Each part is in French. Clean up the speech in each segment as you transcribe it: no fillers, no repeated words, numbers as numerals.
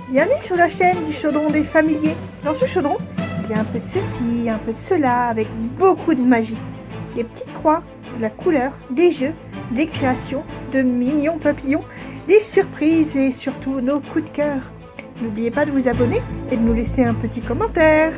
Bienvenue sur la chaîne du chaudron des familiers. Dans ce chaudron, il y a un peu de ceci, un peu de cela, avec beaucoup de magie. Des petites croix, de la couleur, des jeux, des créations, de mignons papillons, des surprises et surtout nos coups de cœur. N'oubliez pas de vous abonner et de nous laisser un petit commentaire.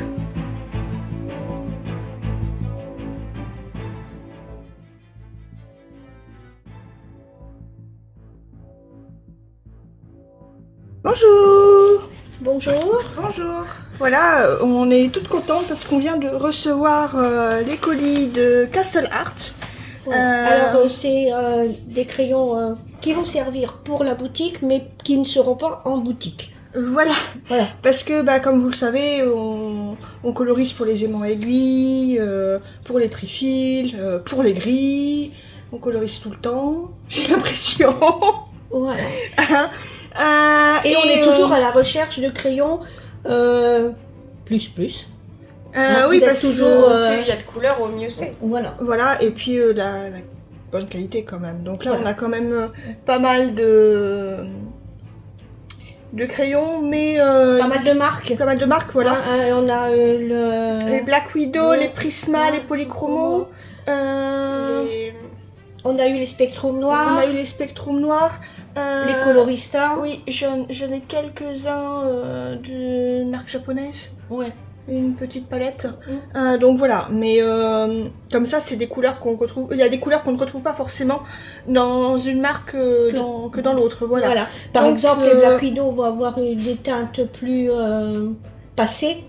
Bonjour! Bonjour. Bonjour. Voilà, on est toutes contentes parce qu'on vient de recevoir les colis de Castle Art. Ouais. Alors c'est des crayons qui vont servir pour la boutique mais qui ne seront pas en boutique. Voilà, Voilà. parce que comme vous le savez, on colorise pour les aimants aiguilles, pour les trifils, pour les grilles, on colorise tout le temps, j'ai l'impression. Voilà. Et on est toujours à la recherche de crayons plus. oui, vous êtes parce toujours, que plus il y a de couleurs, au mieux c'est. Voilà. Voilà, et puis la bonne qualité quand même. Donc là, Voilà. on a quand même pas mal de crayons, mais Pas mal de marques. pas mal de marques, voilà. On a Les Black Widow, le- les Prisma, les Polychromos. On a eu les spectrums noirs, On a eu les Spectrum noirs. les coloristas. Oui, j'en ai quelques-uns de marque japonaise. Ouais. Une petite palette. Donc voilà, mais comme ça, c'est des couleurs qu'on retrouve. Il y a des couleurs qu'on ne retrouve pas forcément dans une marque que dans l'autre. Voilà. Voilà. Par Donc, exemple, les Black Widow vont avoir des teintes plus passées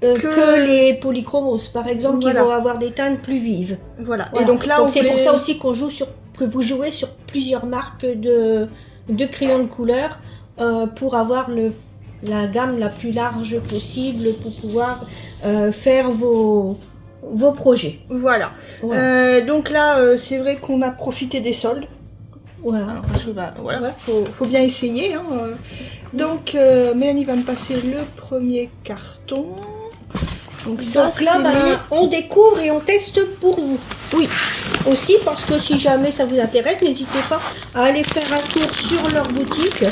que les polychromos, par exemple, Voilà. qui vont avoir des teintes plus vives. Voilà. Voilà. Et donc là, c'est voulait- pour ça aussi qu'on joue que vous jouez sur plusieurs marques de crayons de couleur pour avoir la gamme la plus large possible pour pouvoir faire vos projets. Voilà. Voilà. Donc là, c'est vrai qu'on a profité des soldes. Voilà. Alors, parce que, voilà, faut bien essayer. Hein. Donc, Mélanie va me passer le premier carton. Donc ça, Donc là, c'est on découvre et on teste pour vous. Oui. Aussi parce que si jamais ça vous intéresse, n'hésitez pas à aller faire un tour sur leur boutique.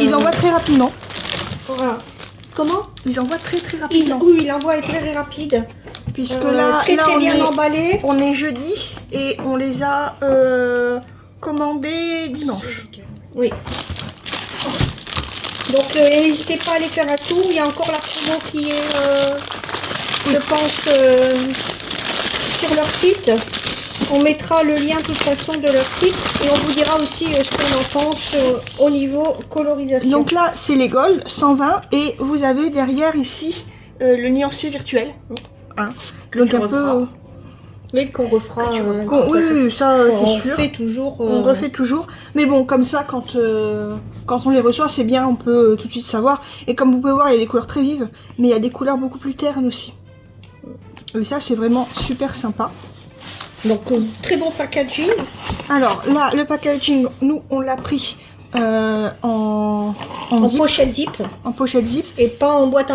Ils envoient très rapidement. Voilà. Comment Ils envoient très rapidement. Oui, l'envoi est très rapide. Puisque là, très on bien est- emballé. On est jeudi et on les a commandés dimanche. Oui. Donc n'hésitez pas à aller faire un tour. Il y a encore la promo qui est, je pense, sur leur site. On mettra le lien de toute façon de leur site et on vous dira aussi ce qu'on en pense au niveau colorisation. Donc là, c'est les Gold 120 et vous avez derrière ici le nuancier virtuel. Hein. Donc un peu. Oui, qu'on refera. Oui, ça c'est sûr. Fait toujours, On refait toujours. Mais bon, comme ça, quand on les reçoit, c'est bien, on peut tout de suite savoir. Et comme vous pouvez voir, il y a des couleurs très vives, mais il y a des couleurs beaucoup plus ternes aussi. Et ça, c'est vraiment super sympa. Donc, très bon packaging. Alors là, le packaging, nous, on l'a pris en zip, Pochette zip en pochette zip. et pas en boîte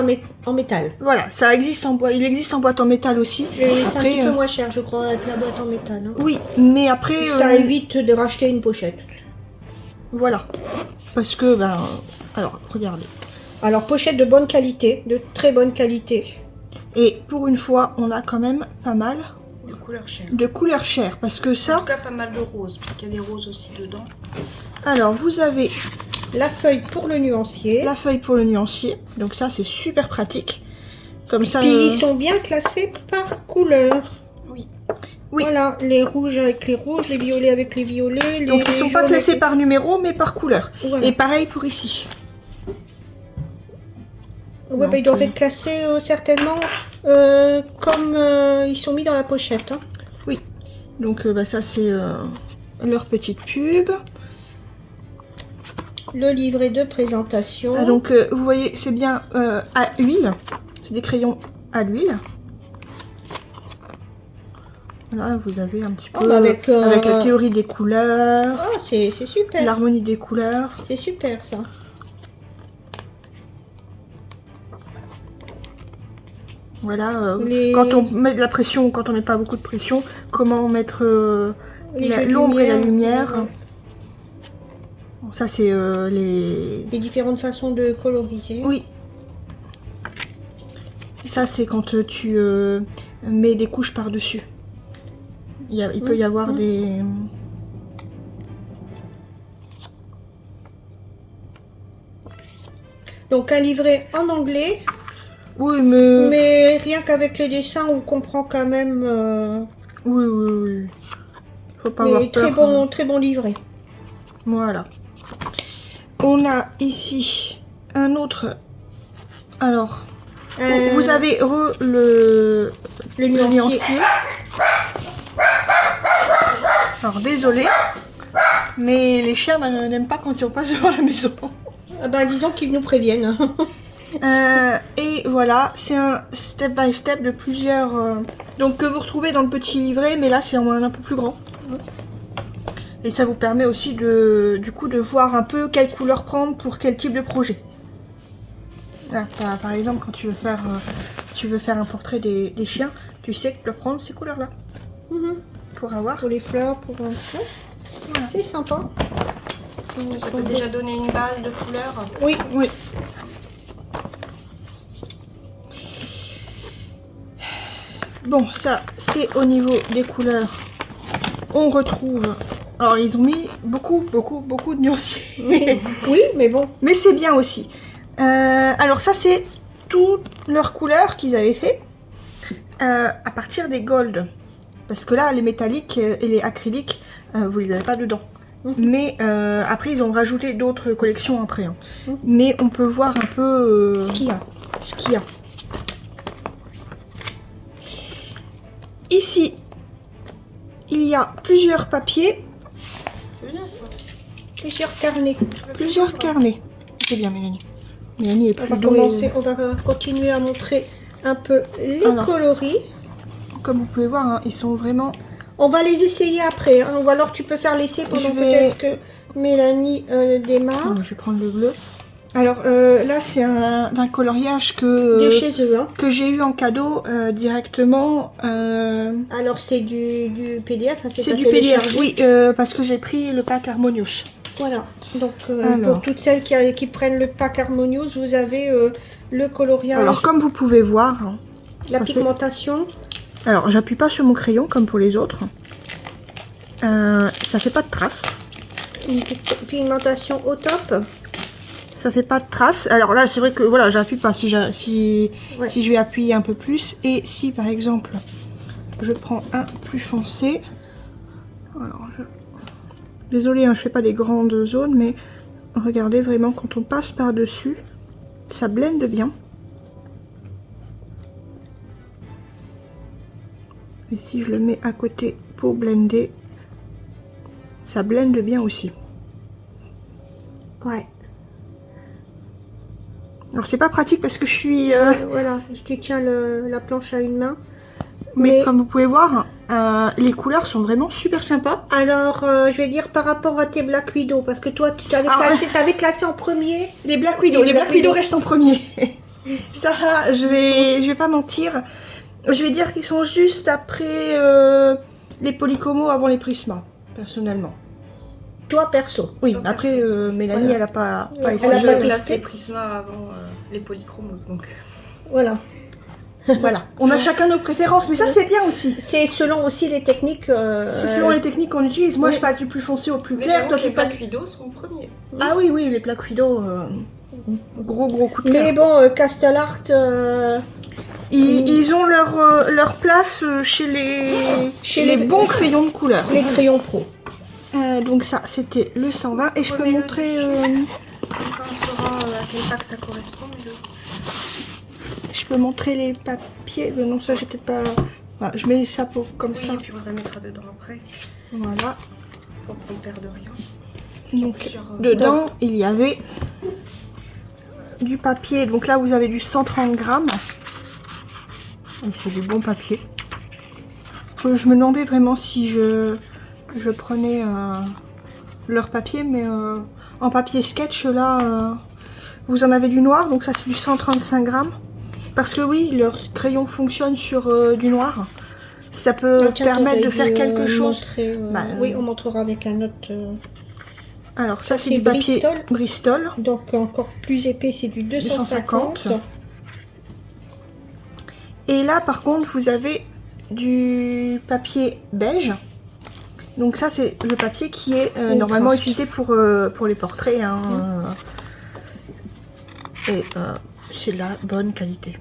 en métal. Voilà, ça existe en boîte. Il existe en boîte en métal aussi. Et c'est un Après, petit peu moins cher, je crois, avec la boîte en métal. Hein. Oui, mais après, Ça évite de racheter une pochette. voilà, parce que alors regardez. Alors, pochette de bonne qualité, de très bonne qualité. Et pour une fois, on a quand même pas mal De couleur chère. de couleurs chères, parce que En ça. tout cas, pas mal de roses, parce qu'il y a des roses aussi dedans. Alors, vous avez La feuille pour le nuancier. la feuille pour le nuancier, donc ça c'est super pratique. Comme ça. Puis ils sont bien classés par couleur. Oui. Oui. Voilà, les rouges avec les rouges, les violets avec les violets. Les Donc ils sont pas jaunes classés avec- par numéro, mais par couleur. Voilà. Et pareil pour ici. Ouais, Donc, ils doivent être classés certainement comme ils sont mis dans la pochette. Hein. Donc ça c'est leur petite pub. Le livret de présentation. Ah, donc vous voyez, c'est bien à l'huile. C'est des crayons à l'huile. Voilà, vous avez un petit peu avec, avec la théorie des couleurs, Ah, c'est super. l'harmonie des couleurs. C'est super ça. Voilà, Les- quand on met de la pression, quand on met pas beaucoup de pression, comment mettre Les jeux de l'ombre et la lumière. ouais. ça c'est les... Les différentes façons de coloriser. Oui. Ça c'est quand tu mets des couches par-dessus. Il peut y avoir des... Donc un livret en anglais, Oui, mais... mais rien qu'avec les dessins, on comprend quand même. Oui, oui, oui. Faut pas avoir Mais peur. très bon livret. Voilà. On a ici un autre. Alors, vous avez le nuancier. Alors, désolé, mais les chiens n'aiment pas quand on passe devant la maison. Ah bah, disons qu'ils nous préviennent. Et voilà, c'est un step by step de plusieurs... donc que vous retrouvez dans le petit livret, mais là c'est un peu plus grand. Et ça vous permet aussi du coup de voir un peu quelle couleur prendre pour quel type de projet. Là, par exemple, quand tu veux faire un portrait des chiens, tu sais que tu dois prendre ces couleurs-là. Pour avoir... Pour les fleurs, pour... Voilà. C'est sympa. Ça peut déjà donner une base de couleurs. Oui. Oui. Bon, ça, c'est au niveau des couleurs. On retrouve... Alors, ils ont mis beaucoup de nuanciers. Oui, mais bon. Mais c'est bien aussi. Alors, ça, c'est toutes leurs couleurs qu'ils avaient fait à partir des golds. Parce que là, les métalliques et les acryliques, vous les avez pas dedans. Mais après, ils ont rajouté d'autres collections après. Hein. Mais on peut voir un peu Ce qu'il y a. ce qu'il y a. Ici, il y a plusieurs papiers, C'est bien ça. Plusieurs carnets. plusieurs carnets. C'est bien, Mélanie. Mélanie est On plus va douée. commencer, on va continuer à montrer un peu les Alors. coloris. Comme vous pouvez voir, hein, ils sont vraiment... On va les essayer après, hein. Ou alors tu peux faire l'essai pendant Je vais- peut-être que Mélanie démarre. Je vais prendre le bleu. Alors là, c'est un coloriage De chez eux, hein. que j'ai eu en cadeau directement. Alors c'est du PDF, hein, C'est à du PDF, télécharger. oui, parce que j'ai pris le pack Harmonious. Voilà. Donc Alors. pour toutes celles qui prennent le pack Harmonious, vous avez le coloriage, Alors, comme vous pouvez voir, hein, la ça fait- pigmentation. Alors, j'appuie pas sur mon crayon comme pour les autres. Ça fait pas de traces. Une pigmentation au top. Ça fait pas de traces. Alors là, c'est vrai que voilà, j'appuie pas si Ouais. je vais appuyer un peu plus. Et si par exemple, je prends un plus foncé. Alors, désolée, hein, je fais pas des grandes zones, mais regardez vraiment quand on passe par dessus, ça blende bien. Et si je le mets à côté pour blender, ça blende bien aussi. Ouais. Alors c'est pas pratique parce que je suis... Voilà, tu tiens la planche à une main. mais Mais- comme vous pouvez voir, les couleurs sont vraiment super sympas. Alors, je vais dire par rapport à tes Black Widow, parce que toi, tu t'avais classé en premier. Les Black Widow, Les les Black Black Widow Widow. restent en premier. Ça, je vais pas mentir. Je vais dire qu'ils sont juste après les Polycomos avant les Prisma, personnellement. Toi, perso. Oui, Toi, après perso. Mélanie, Voilà. elle a pas Elle a essayé. pas Là, testé. c'est Prisma avant les polychromos. Donc. Voilà. Voilà, on a chacun nos préférences, mais ça c'est bien aussi. C'est selon aussi les techniques. C'est selon les techniques qu'on utilise. Moi, oui. je passe du plus foncé au plus Mais clair. j'avoue Toi, que tu les passes. Black Widow sont premiers. Ah oui, oui, les Black Widow, gros coup de cœur. Mais bon, Castle Art, Ils ont leur place chez les les- bons crayons de couleur. les crayons pro. Donc ça, c'était le 120. Et je peux Remets-le montrer... Comme ça, on saura à quel pack ça correspond. Mais je peux montrer les papiers. Non, ça, j'ai peut-être pas... Voilà, je mets ça comme ça. oui, et puis on le remettra dedans après. Voilà. Pour qu'on ne perde rien. Donc, Plusieurs, dedans, il y avait du papier. Donc là, vous avez du 130 grammes. C'est du bon papier. Je me demandais vraiment si je prenais leur papier, mais en papier sketch, là, vous en avez du noir. Donc ça, c'est du 135 grammes. Parce que oui, leur crayon fonctionne sur du noir. Ça peut Tiens, permettre de t'aurais faire dû, quelque chose. montrer, Bah, oui, on montrera avec un autre. Alors ça, Ça, c'est c'est du papier Bristol. Bristol. Donc encore plus épais, c'est du 250. 250. Et là, par contre, vous avez du papier beige. Donc ça, c'est le papier qui est normalement Craft. utilisé pour les portraits. Hein, et c'est de la bonne qualité.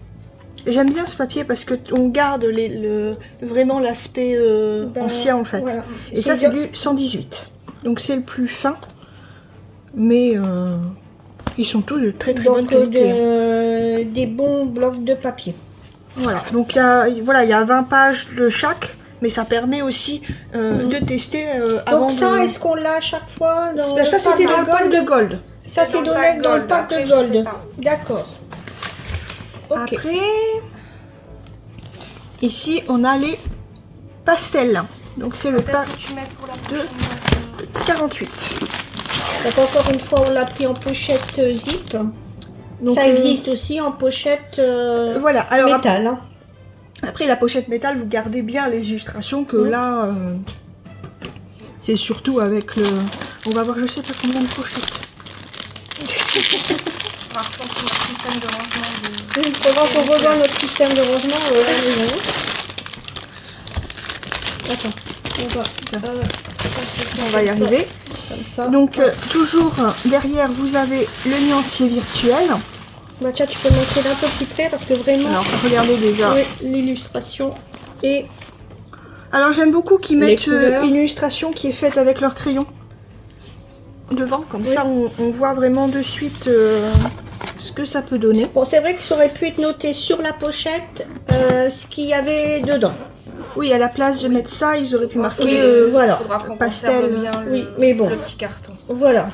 J'aime bien ce papier parce que on garde vraiment l'aspect ancien en fait. Voilà. Et ça, c'est du 118. Donc c'est le plus fin. Mais ils sont tous de très bonne qualité. Des bons blocs de papier. Voilà, donc il y a 20 pages de chaque, mais ça permet aussi de tester avant. Donc ça, est-ce qu'on l'a à chaque fois dans ça, c'était dans le pack de gold. Ça, c'est donné dans le pack de gold. D'accord. Ok. Après, ici, on a les pastels. Donc c'est le pack de 48. Donc encore une fois, on l'a pris en pochette zip. Donc, ça existe aussi en pochette voilà. Alors métal. Hein. après la pochette métal, vous gardez bien les illustrations que là, c'est surtout avec le. On va voir, je sais pas combien de pochettes. Par contre, notre système de rangement de... Il faudra qu'on revoie notre système de rangement à la maison. Attends, On va y arriver. Comme ça. Donc toujours derrière, vous avez le nuancier virtuel. Bah tiens, tu peux montrer d'un peu plus près parce que vraiment, Alors regardez déjà. oui, l'illustration et Alors j'aime beaucoup qu'ils Les mettent couleurs. une illustration qui est faite avec leur crayon devant, comme ça on voit vraiment de suite ce que ça peut donner. bon, c'est vrai que ça aurait pu être noté sur la pochette ce qu'il y avait dedans. Oui, à la place de mettre ça, ils auraient pu marquer Oui, voilà. Faudra qu'on pastel. conserve bien Oui, mais bon. le petit carton. Voilà.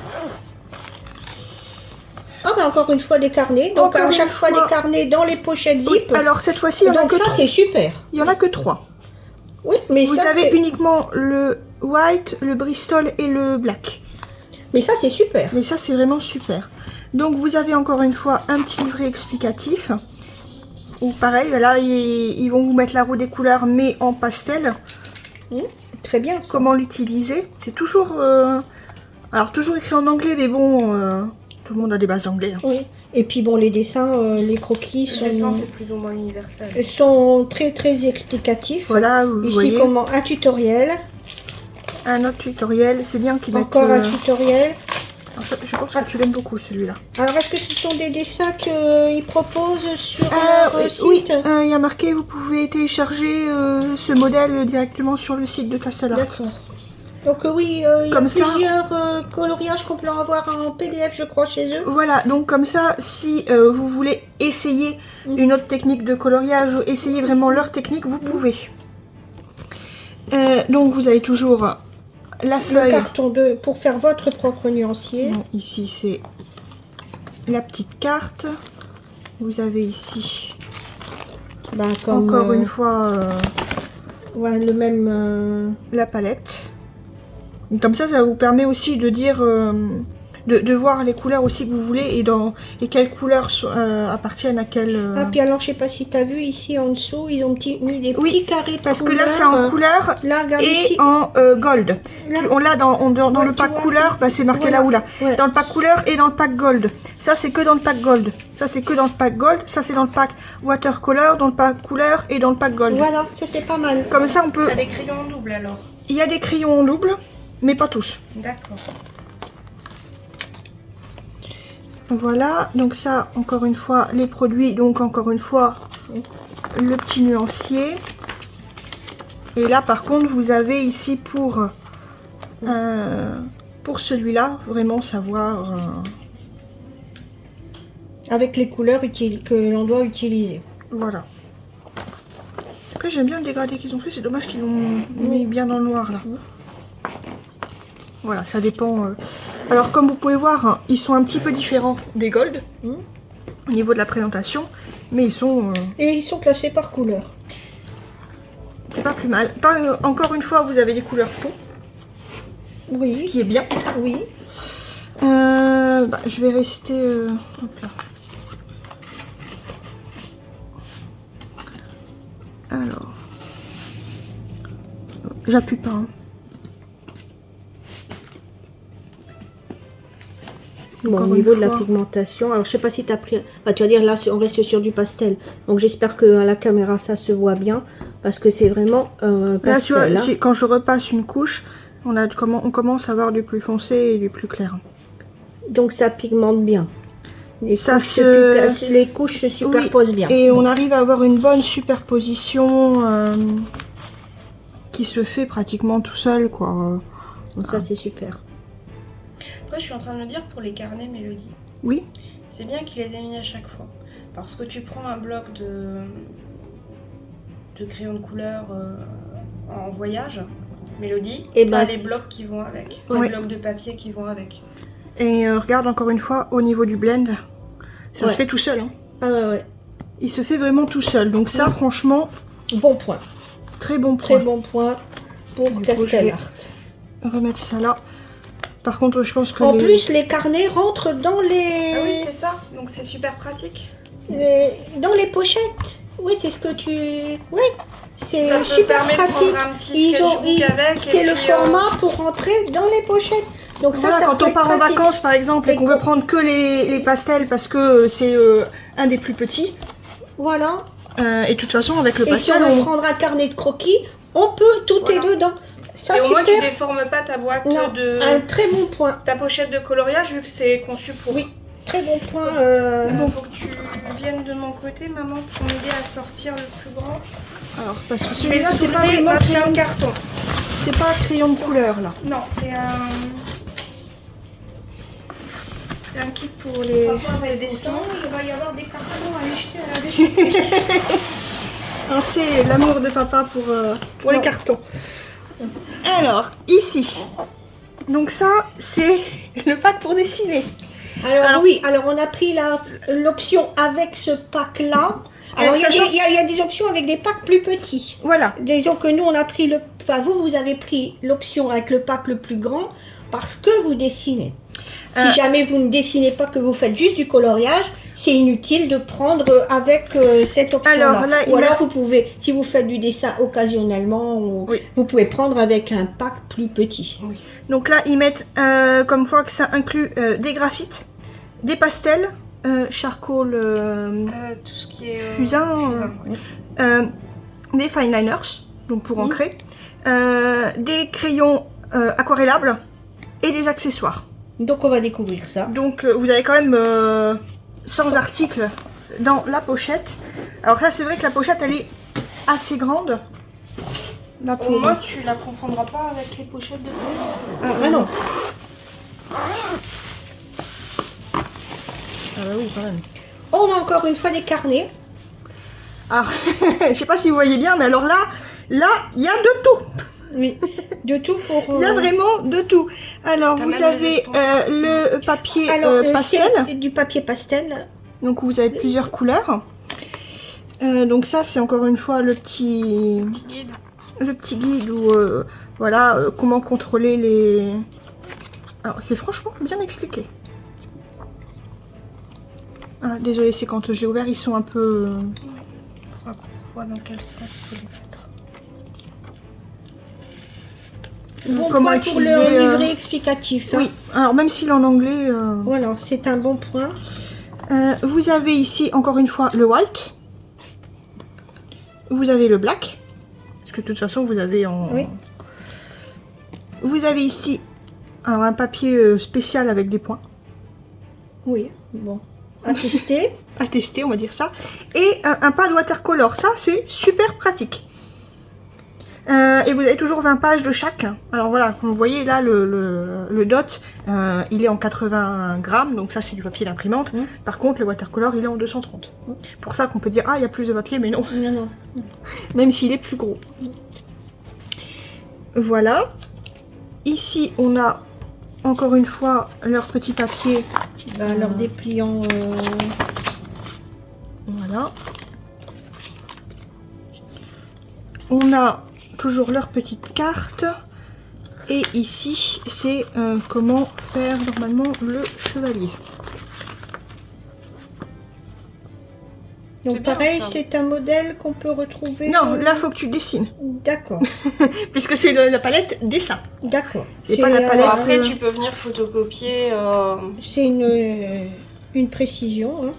Ah bah encore une fois des carnets. Donc Encore à chaque une fois fois. des carnets dans les pochettes Oui, zip. alors cette fois-ci, il y en a Donc que ça 3. c'est super. Il y en a que 3. Oui, mais Vous ça avez c'est- uniquement le white, le Bristol et le black. mais ça c'est super. Mais ça, c'est vraiment super. Donc, vous avez encore une fois un petit livret explicatif. Ou pareil, là, ils vont vous mettre la roue des couleurs, mais en pastel. Très bien. Ça. Comment l'utiliser. C'est toujours... alors, toujours écrit en anglais, mais bon, tout le monde a des bases anglais. Hein. Oui. Et puis bon, les dessins, les croquis Le dessin, sont, c'est plus ou moins universel. sont très très explicatifs. Voilà, vous Ici voyez, comment un tutoriel, un autre tutoriel. C'est bien qu'il mette... encore un tutoriel. je pense que tu l'aimes beaucoup, celui-là. Alors est-ce que ce sont des dessins qu'ils proposent sur leur site? Oui, il y a marqué, vous pouvez télécharger ce modèle directement sur le site de Castle Art. D'accord. Donc oui, il y a Comme ça- plusieurs coloriages qu'on peut avoir en PDF, je crois, chez eux. Voilà, donc comme ça, si vous voulez essayer une autre technique de coloriage ou essayer vraiment leur technique, vous pouvez. Donc vous avez toujours la Le feuille. carton pour faire votre propre nuancier. Non, ici c'est la petite carte. Vous avez ici Ben, comme, encore une fois ouais, le même. la palette. Comme ça vous permet aussi de dire, de voir les couleurs aussi que vous voulez et quelles couleurs appartiennent à quelle... Ah, puis alors, je sais pas si tu as vu ici en dessous, ils ont mis des Oui, petits carrés de parce que là couleurs, c'est en couleur Là, regarde et ici. en gold. Là. On l'a dans Ouais, le tu pack vois. couleur, bah, c'est marqué Voilà. là ou là. Ouais. Dans le pack couleur et dans le pack gold. Ça c'est que dans le pack gold. Ça c'est que dans le pack gold. Ça c'est dans le pack watercolor, dans le pack couleur et dans le pack gold. Voilà, ça c'est pas mal. Comme ça on peut... T'as des crayons en double alors? Il y a des crayons en double, mais pas tous. D'accord. Voilà, donc ça, encore une fois, les produits, donc encore une fois, le petit nuancier. Et là, par contre, vous avez ici pour celui-là, vraiment savoir... Avec les couleurs que l'on doit utiliser. voilà. Après, j'aime bien le dégradé qu'ils ont fait, c'est dommage qu'ils l'ont mis bien dans le noir, là. Voilà, ça dépend... Alors, comme vous pouvez voir, hein, ils sont un petit peu différents des gold, au niveau de la présentation, mais ils sont... Et ils sont classés par couleur. C'est pas plus mal. Encore une fois, vous avez des couleurs peau, ce Oui, qui est bien. oui. Je vais rester... hop là. Alors... J'appuie pas. Hein. Bon, au Encore niveau une de la fois. pigmentation, alors je sais pas si tu as pris... Bah, tu vas dire là, on reste sur du pastel. Donc j'espère que à la caméra, ça se voit bien. Parce que c'est vraiment Là, tu vois, pastel. Hein. quand je repasse une couche, on commence à avoir du plus foncé et du plus clair. Donc ça pigmente bien. Les, Ça couches, les couches se superposent bien. Et on arrive à avoir une bonne superposition qui se fait pratiquement tout seul, quoi. Donc ça, c'est super. Après, je suis en train de me dire pour les carnets Mélodie. Oui. C'est bien qu'il les ait mis à chaque fois. Parce que tu prends un bloc de crayons de couleur en voyage, Mélodie, Et t'as ben, les blocs qui vont avec. Ouais. Les blocs de papier qui vont avec. Et regarde encore une fois au niveau du blend, ça Ouais. se fait tout seul. Hein. ah ouais. Il se fait vraiment tout seul. Donc ça, franchement, Bon point. très bon point. Très bon point pour Du coup, Castel je vais Art. remettre ça là. Par contre, je pense que En plus, les carnets rentrent dans Ah oui, les, c'est ça. Donc c'est super pratique. dans les pochettes. Oui, c'est ce que tu... Oui, c'est Ça te super permet de pratique. prendre un petit sketchbook avec. C'est et le puis, format pour rentrer dans les pochettes. Donc ça, voilà, ça quand peut on être part en pratique. vacances par exemple et Et qu'on veut prendre que les pastels parce que c'est un des plus petits. Voilà. Et de toute façon, avec le Et si pastel, on veut on... prendre un carnet de croquis, on peut, tout Voilà. est dedans. Ça, et au moins tu super. déformes pas ta boîte Non, de un très bon point. ta pochette de coloriage vu que c'est conçu pour. Oui, très bon point. Faut que tu viennes de mon côté, maman, pour m'aider à sortir le plus grand. Alors, parce que Je vais celui-là, le c'est pas soulever, vraiment tiens, crayon, carton. c'est pas un crayon de couleur là. Non, c'est un kit pour les dessins. Il va y avoir des cartons à aller jeter à la déchetterie. Hein, c'est l'amour de papa pour les cartons. Alors, ici. Donc ça, c'est le pack pour dessiner. Alors oui, alors on a pris l'option avec ce pack-là. Alors il y a des options avec des packs plus petits. Voilà. Disons que nous on a pris vous avez pris l'option avec le pack le plus grand parce que vous dessinez. Si jamais vous ne dessinez pas, que vous faites juste du coloriage, c'est inutile de prendre avec cette option-là. Alors, là, Ou alors vous pouvez, si vous faites du dessin occasionnellement, Oui. vous pouvez prendre avec un pack plus petit. Donc là, ils mettent comme quoi que ça inclut des graphites, des pastels, charcoal, Tout ce qui est fusain, ouais. des fine liners, donc pour ancrer, des crayons aquarellables et des accessoires. Donc on va découvrir ça. Donc vous avez quand même 100 articles dans la pochette. Alors ça, c'est vrai que la pochette, elle est assez grande. Là, Au moins, tu la confondras pas avec les pochettes de Ah non. Ah bah oui, quand même. On a encore une fois des carnets. Alors, je sais pas si vous voyez bien, mais alors là, il y a de tout. Oui, de tout pour... Il y a vraiment de tout. Alors, T'as vous même avez les estampes. le papier pastel. c'est du papier pastel. Donc, vous avez plusieurs couleurs. Donc ça, c'est encore une fois le petit guide où, voilà, comment contrôler les... Alors, c'est franchement bien expliqué. Ah, désolé, c'est quand je l'ai ouvert, ils sont un peu... Pour voir dans quel sens il faut les mettre. Bon comment point pour utiliser, le livret explicatif. Hein. Oui, alors même s'il est en anglais... Voilà, c'est un bon point. vous avez ici, encore une fois, le white. Vous avez le black. Parce que de toute façon, vous avez en... Oui. Vous avez ici alors, un papier spécial avec des points. Oui, bon. À tester. À tester, on va dire ça. Et un pad watercolor. Ça, c'est super pratique. Et vous avez toujours 20 pages de chaque. Alors voilà, comme vous voyez là, le dot, il est en 80 grammes. Donc ça, c'est du papier d'imprimante. Par contre, le watercolor, il est en 230. Pour ça qu'on peut dire, ah, il y a plus de papier, mais non. Non, non. Même s'il est plus gros. Voilà. Ici, on a encore une fois leur petit papier. Leur dépliant... Voilà. On a toujours leur petite carte. Et ici, c'est comment faire normalement le chevalier. Donc C'est bien, pareil, ça. c'est un modèle qu'on peut retrouver. Non, là, faut que tu dessines. D'accord, Puisque c'est la palette dessin. d'accord. C'est pas la Bon, palette. après, tu peux venir photocopier. C'est une précision. Hein.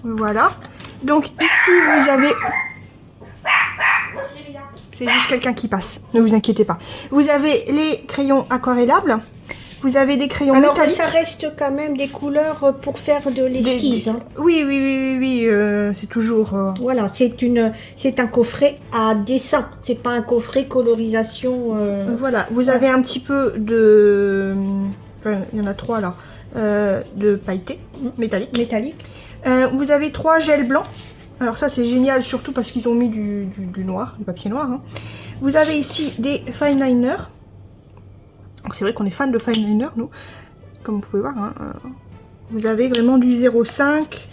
Voilà. Donc ici, vous avez... C'est juste quelqu'un qui passe, ne vous inquiétez pas. Vous avez les crayons aquarellables. Vous avez des crayons Alors métalliques. ça reste quand même des couleurs pour faire de l'esquisse. Hein. Oui, c'est toujours... Voilà, c'est un coffret à dessin. C'est pas un coffret colorisation. Voilà, vous avez un petit peu de... Enfin, il y en a 3 là. De pailleté métallique. Métallique. Vous avez 3 gels blancs. Alors ça c'est génial, surtout parce qu'ils ont mis du noir, du papier noir. Hein. Vous avez ici des fine liners. C'est vrai qu'on est fan de fine liner, nous. Comme vous pouvez voir. Hein. Vous avez vraiment du 0,5.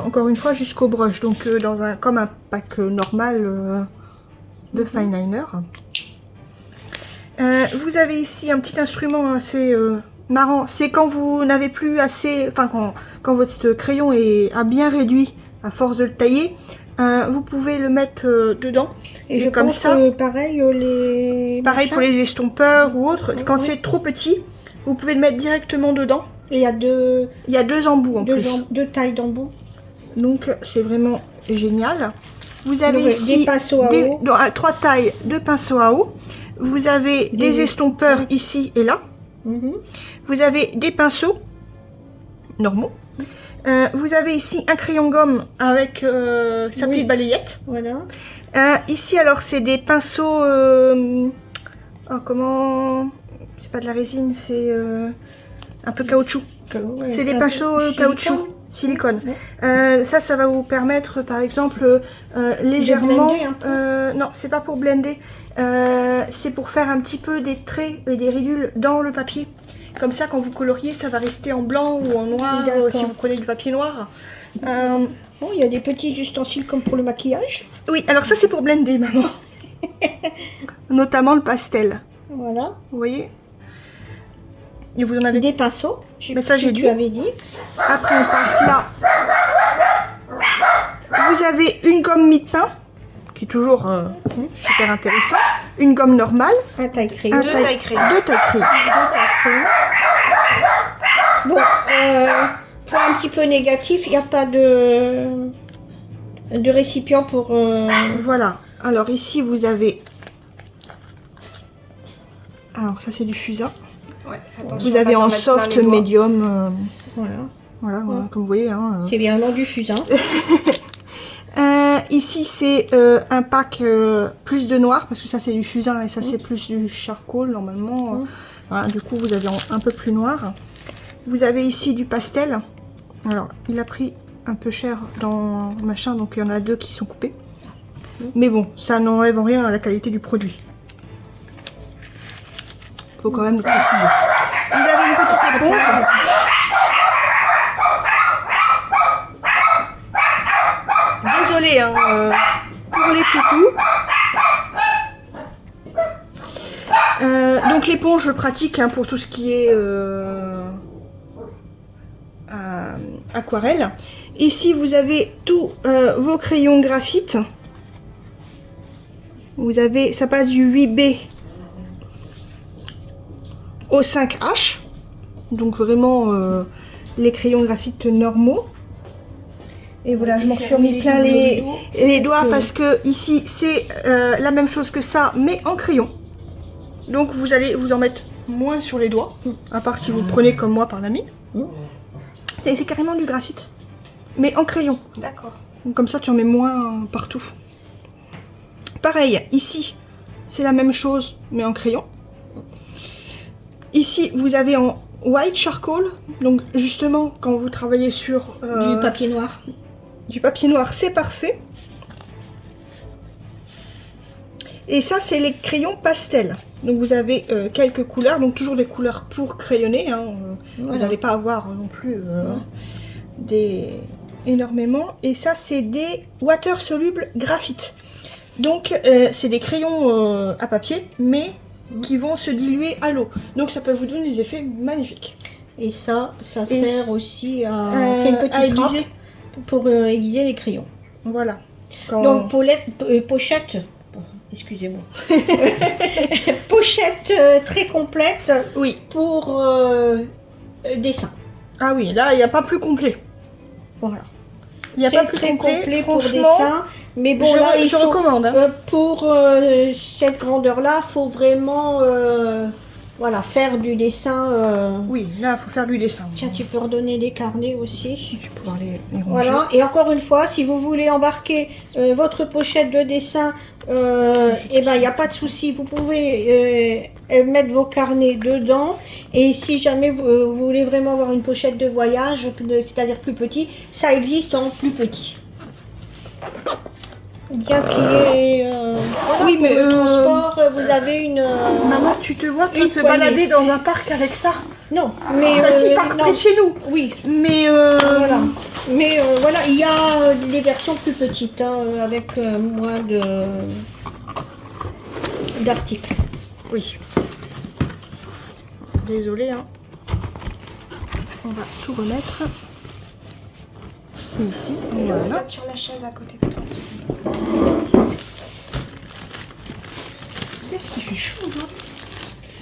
Encore une fois, jusqu'au brush. Donc comme un pack normal de fine liner. Vous avez ici un petit instrument assez... marrant, c'est quand vous n'avez plus assez, enfin quand votre crayon a bien réduit à force de le tailler, vous pouvez le mettre dedans. Et je comme pense ça, que pareil les. pareil pour les estompeurs ou autres, quand c'est trop petit, vous pouvez le mettre directement dedans. Et il y a deux Il y a 2 embouts en plus, deux tailles d'embout. donc c'est vraiment génial. Vous avez Donc, ici des pinceaux à eau. 3 tailles de pinceaux à eau. Vous avez des estompeurs ici et là. Vous avez des pinceaux normaux. Vous avez ici un crayon gomme avec sa petite balayette. Voilà. Ici, alors, c'est des pinceaux... oh, comment... C'est pas de la résine, c'est un peu caoutchouc. Ouais, C'est des un pinceaux peu caoutchouc, silicone. Ouais. Ça va vous permettre, par exemple, légèrement... blender un peu. non, c'est pas pour blender. C'est pour faire un petit peu des traits et des ridules dans le papier. Comme ça, quand vous coloriez, ça va rester en blanc ou en noir, si vous prenez du papier noir. Bon, il y a des petits ustensiles comme pour le maquillage. Oui, alors ça, c'est pour blender, maman. Notamment le pastel. Voilà. Vous voyez? Et vous en avez... Des pinceaux. Mais ça, j'ai dit. Tu avais dit. Après, on passe là. Vous avez une gomme mie-de-pain, qui est toujours super intéressant. Une gomme normale. Un taille crayon. Deux tailles crayons. Deux tailles crayons. Bon, point un petit peu négatif, il n'y a pas de récipient pour... Voilà. Alors ici, vous avez... Alors ça, c'est du fusain. Ouais, attention, Vous avez pas t'en en mettre plein soft, les doigts. médium. Voilà. Voilà, comme vous voyez. Hein, C'est bien le nom du fusain. Ici, c'est un pack plus de noir, parce que ça, c'est du fusain et ça, c'est plus du charcoal, normalement. Voilà, du coup, vous avez un peu plus noir. Vous avez ici du pastel. Alors, il a pris un peu cher dans machin, donc il y en a 2 qui sont coupés. Mais bon, ça n'enlève rien à la qualité du produit. Faut quand même le préciser. Vous avez une petite éponge. Désolée hein, pour les toutous. Donc l'éponge pratique hein, pour tout ce qui est aquarelle. Ici vous avez tous vos crayons graphite. Vous avez, ça passe du 8B au 5H. Donc vraiment les crayons graphite normaux. Et voilà, je m'en suis remis plein les doigts parce que ici c'est la même chose que ça, mais en crayon. Donc vous allez vous en mettre moins sur les doigts, à part si vous prenez comme moi par la mine. C'est carrément du graphite, mais en crayon. D'accord. Donc comme ça tu en mets moins partout. Pareil, ici c'est la même chose, mais en crayon. Ici vous avez en white charcoal, donc justement quand vous travaillez sur Du papier noir. Du papier noir, c'est parfait. Et ça, c'est les crayons pastel. Donc vous avez quelques couleurs, donc toujours des couleurs pour crayonner. Hein. Vous n'allez pas avoir non plus énormément. Et ça, c'est des water solubles graphite. Donc c'est des crayons à papier, mais qui vont se diluer à l'eau. Donc ça peut vous donner des effets magnifiques. Et ça Et sert aussi à... c'est une petite à trappe aiguiser. pour aiguiser les crayons. Voilà. Quand- Donc pochette, excusez-moi, pochette très complète Oui. pour dessin. Ah oui, là, il n'y a pas plus complet. Voilà. Il n'y a Très, pas plus très complet pour franchement, dessin. Mais bon, là, il je faut, recommande. Hein. pour cette grandeur-là, il faut vraiment voilà, faire du dessin. Oui, là, il faut faire du dessin. Tiens, tu peux redonner les carnets aussi. Je vais pouvoir les ranger. Voilà, et encore une fois, si vous voulez embarquer votre pochette de dessin, eh ben, il n'y a pas de souci, vous pouvez mettre vos carnets dedans. Et si jamais vous voulez vraiment avoir une pochette de voyage, c'est-à-dire plus petit, ça existe en plus petit. Bien qu'il y ait... Oui, mais pour le transport, vous avez une... Maman, tu te vois une te poignée. balader dans un parc avec ça? Non, mais... Bah si, parc non. près de chez nous. Oui, Mais voilà. Mais voilà, il y a des versions plus petites, hein, avec moins d'articles. Oui. Désolée, hein. On va tout remettre. Et ici, Je vais voilà. mettre sur la chaise à côté de toi. Qu'est-ce qui fait chaud aujourd'hui?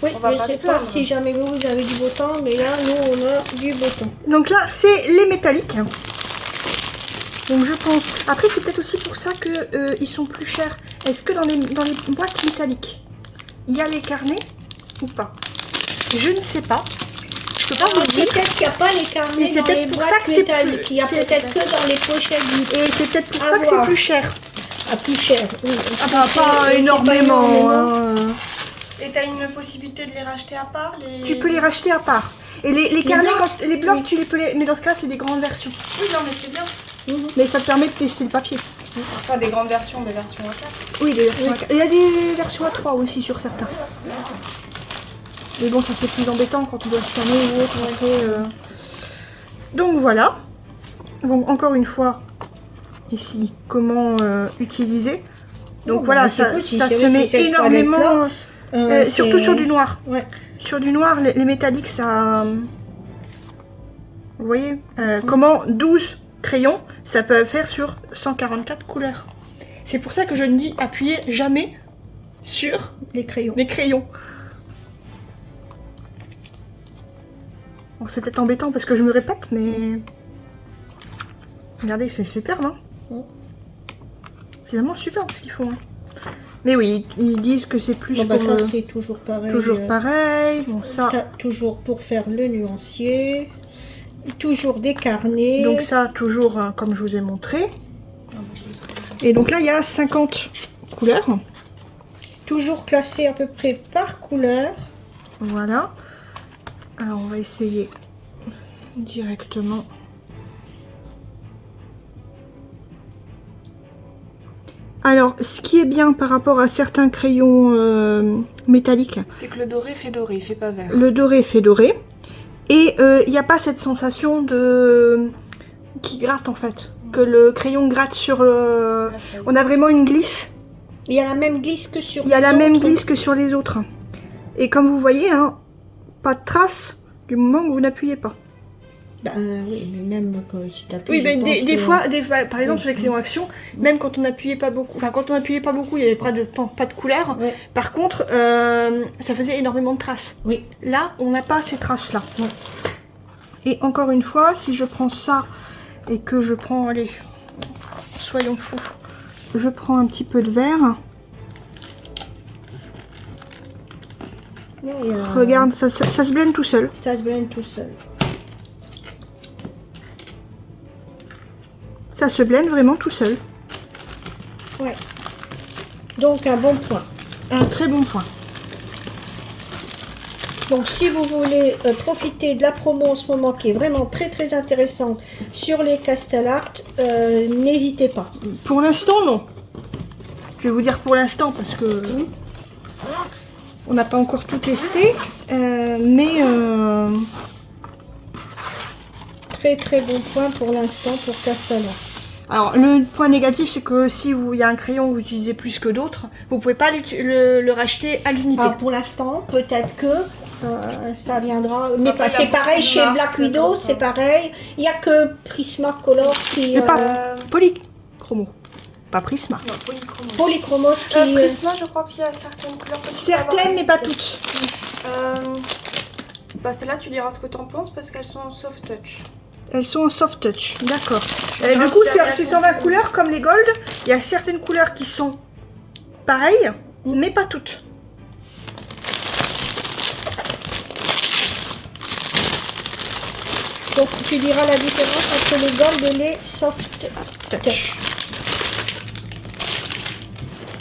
Oui, On va je pas ne sais se pas plaindre. si jamais vous avez du beau temps, mais là, nous, on a du beau temps. Donc là, c'est les métalliques. Donc je pense... Après, c'est peut-être aussi pour ça que ils sont plus chers. Est-ce que dans les boîtes métalliques, il y a les carnets ou pas? Je ne sais pas. Je peux pas vous dire. Peut-être qu'il n'y a pas les Et carnets c'est dans peut-être les pour ça boîtes que c'est métalliques. plus- Il y a c'est- peut-être que dans les pochettes Et c'est peut-être pour À ça que c'est voir. plus cher. à plus cher. Oui. Ah bah pas énormément. Hein. Et t'as une possibilité de les racheter à part Tu peux les racheter à part. Et les carnets, blocs les blocs, Oui. tu les peux les... Mais dans ce cas, c'est des grandes versions. Oui, non, mais c'est bien. Mais ça te permet de tester le papier. Pas des grandes versions, des versions à 4. Oui, des versions à 4. Et il y a des versions à 3 aussi sur certains. Mais bon, ça c'est plus embêtant quand on doit scanner ou autre. Après, Donc voilà. Bon, encore une fois, ici, comment utiliser. Donc Oh, voilà, bah, c'est ça, possible, ça c'est se vrai, met c'est cette énormément. palette-là. Surtout sur du noir. Ouais. Sur du noir, les métalliques, ça... Vous voyez comment 12 crayons, ça peut faire sur 144 couleurs. C'est pour ça que je ne dis appuyez jamais sur Les crayons. les crayons. Bon, c'est peut-être embêtant parce que je me répète, mais... Regardez, c'est superbe, hein. C'est vraiment superbe ce qu'ils font. Hein. Mais oui, ils disent que c'est plus Bon, bah, pour... ça, c'est toujours pareil. toujours pareil. Bon, ça... Toujours pour faire le nuancier. Toujours des carnets. Donc ça, toujours hein, comme je vous ai montré. Et donc là, il y a 50 couleurs. Toujours classé à peu près par couleur. Voilà. Alors, on va essayer directement. Alors, ce qui est bien par rapport à certains crayons métalliques, C'est que le doré fait doré, il fait pas vert. le doré fait doré. Et il n'y a pas cette sensation de... qui gratte en fait. Que le crayon gratte sur le... On a vraiment une glisse. Il y a la même glisse que sur Il y a les la même autres. glisse que sur les autres. Et comme vous voyez, hein, pas de trace du moment où vous n'appuyez pas. Bah, oui, mais même quand si t'appuies, Oui, je mais pense des que- fois, par exemple sur les crayons action, même quand on n'appuyait pas beaucoup, enfin quand on n'appuyait pas beaucoup, il n'y avait pas de couleur. Ouais. Par contre, ça faisait énormément de traces. Oui. Là, on n'a pas ces traces-là. Ouais. Et encore une fois, si je prends ça et que je prends, allez, soyons fous, je prends un petit peu de vert. Ouais, il y a- Regarde, ça se blende tout seul. Ça se blende tout seul. Ça se blende vraiment tout seul. Ouais. Donc un bon point. Un très bon point. Donc si vous voulez profiter de la promo en ce moment qui est vraiment très très intéressante sur les Castelart, n'hésitez pas. Pour l'instant, non. Je vais vous dire pour l'instant parce que on n'a pas encore tout testé, mais Très très bon point pour l'instant pour Castelart. Alors, le point négatif, c'est que si il y a un crayon que vous utilisez plus que d'autres, vous pouvez pas le racheter à l'unité. Alors, pour l'instant, peut-être que ça viendra. Mais Après, c'est il y a pareil beaucoup de chez marques Black Widow, comme ça. c'est pareil. Il n'y a que Prismacolor qui. Mais pas polychromo. Pas Prisma. Non, polychrome. Polychromos qui. Prisma, je crois qu'il y a certaines couleurs. que tu peux avoir. Certaines, mais pas toutes. Bah celle-là, tu diras ce que t'en penses parce qu'elles sont en soft touch. Elles sont en soft touch, d'accord. vais Du rajouter coup, la c'est version 120 couleurs comme les gold. Il y a certaines couleurs qui sont pareilles, mais pas toutes. Donc tu diras la différence entre les gold et les soft touch.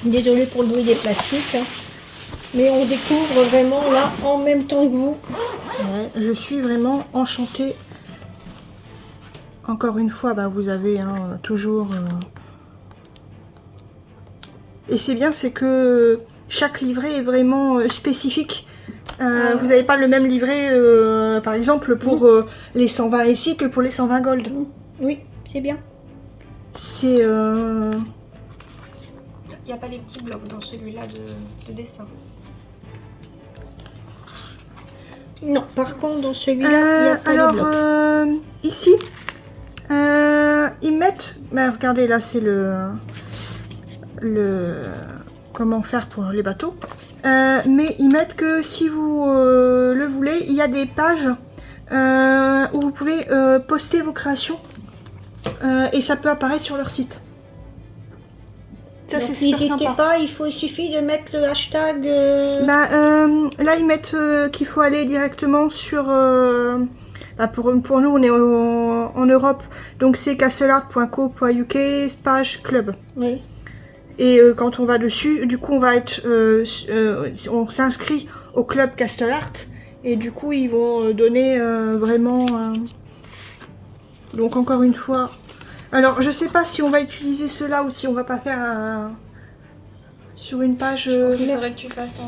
Désolée pour le bruit des plastiques. Hein. Mais on découvre vraiment là en même temps que vous. Ouais, je suis vraiment enchantée. Encore une fois, bah, vous avez toujours... Et c'est bien, c'est que chaque livret est vraiment spécifique. Vous n'avez pas le même livret, par exemple, pour les 120 ici que pour les 120 gold. Oui, c'est bien. C'est... Il n'y a pas les petits blocs dans celui-là de dessin. Non, par contre, dans celui-là, il y a pas alors, de blocs. ici, ils mettent... Mais regardez, là, c'est le... Comment faire pour les bateaux. Mais ils mettent que si vous le voulez, il y a des pages où vous pouvez poster vos créations. Et ça peut apparaître sur leur site. Ça, Donc, c'est super n'hésitez sympa. pas, il suffit de mettre le hashtag. Là, ils mettent qu'il faut aller directement sur... pour nous, on est en Europe, donc c'est castleart.co.uk page club. Oui. Et quand on va dessus, du coup, on va être... on s'inscrit au club Castleart, et du coup, ils vont donner vraiment... Donc, encore une fois... Alors, je sais pas si on va utiliser cela ou si on va pas faire sur une page Je pense qu'il faudrait que tu fasses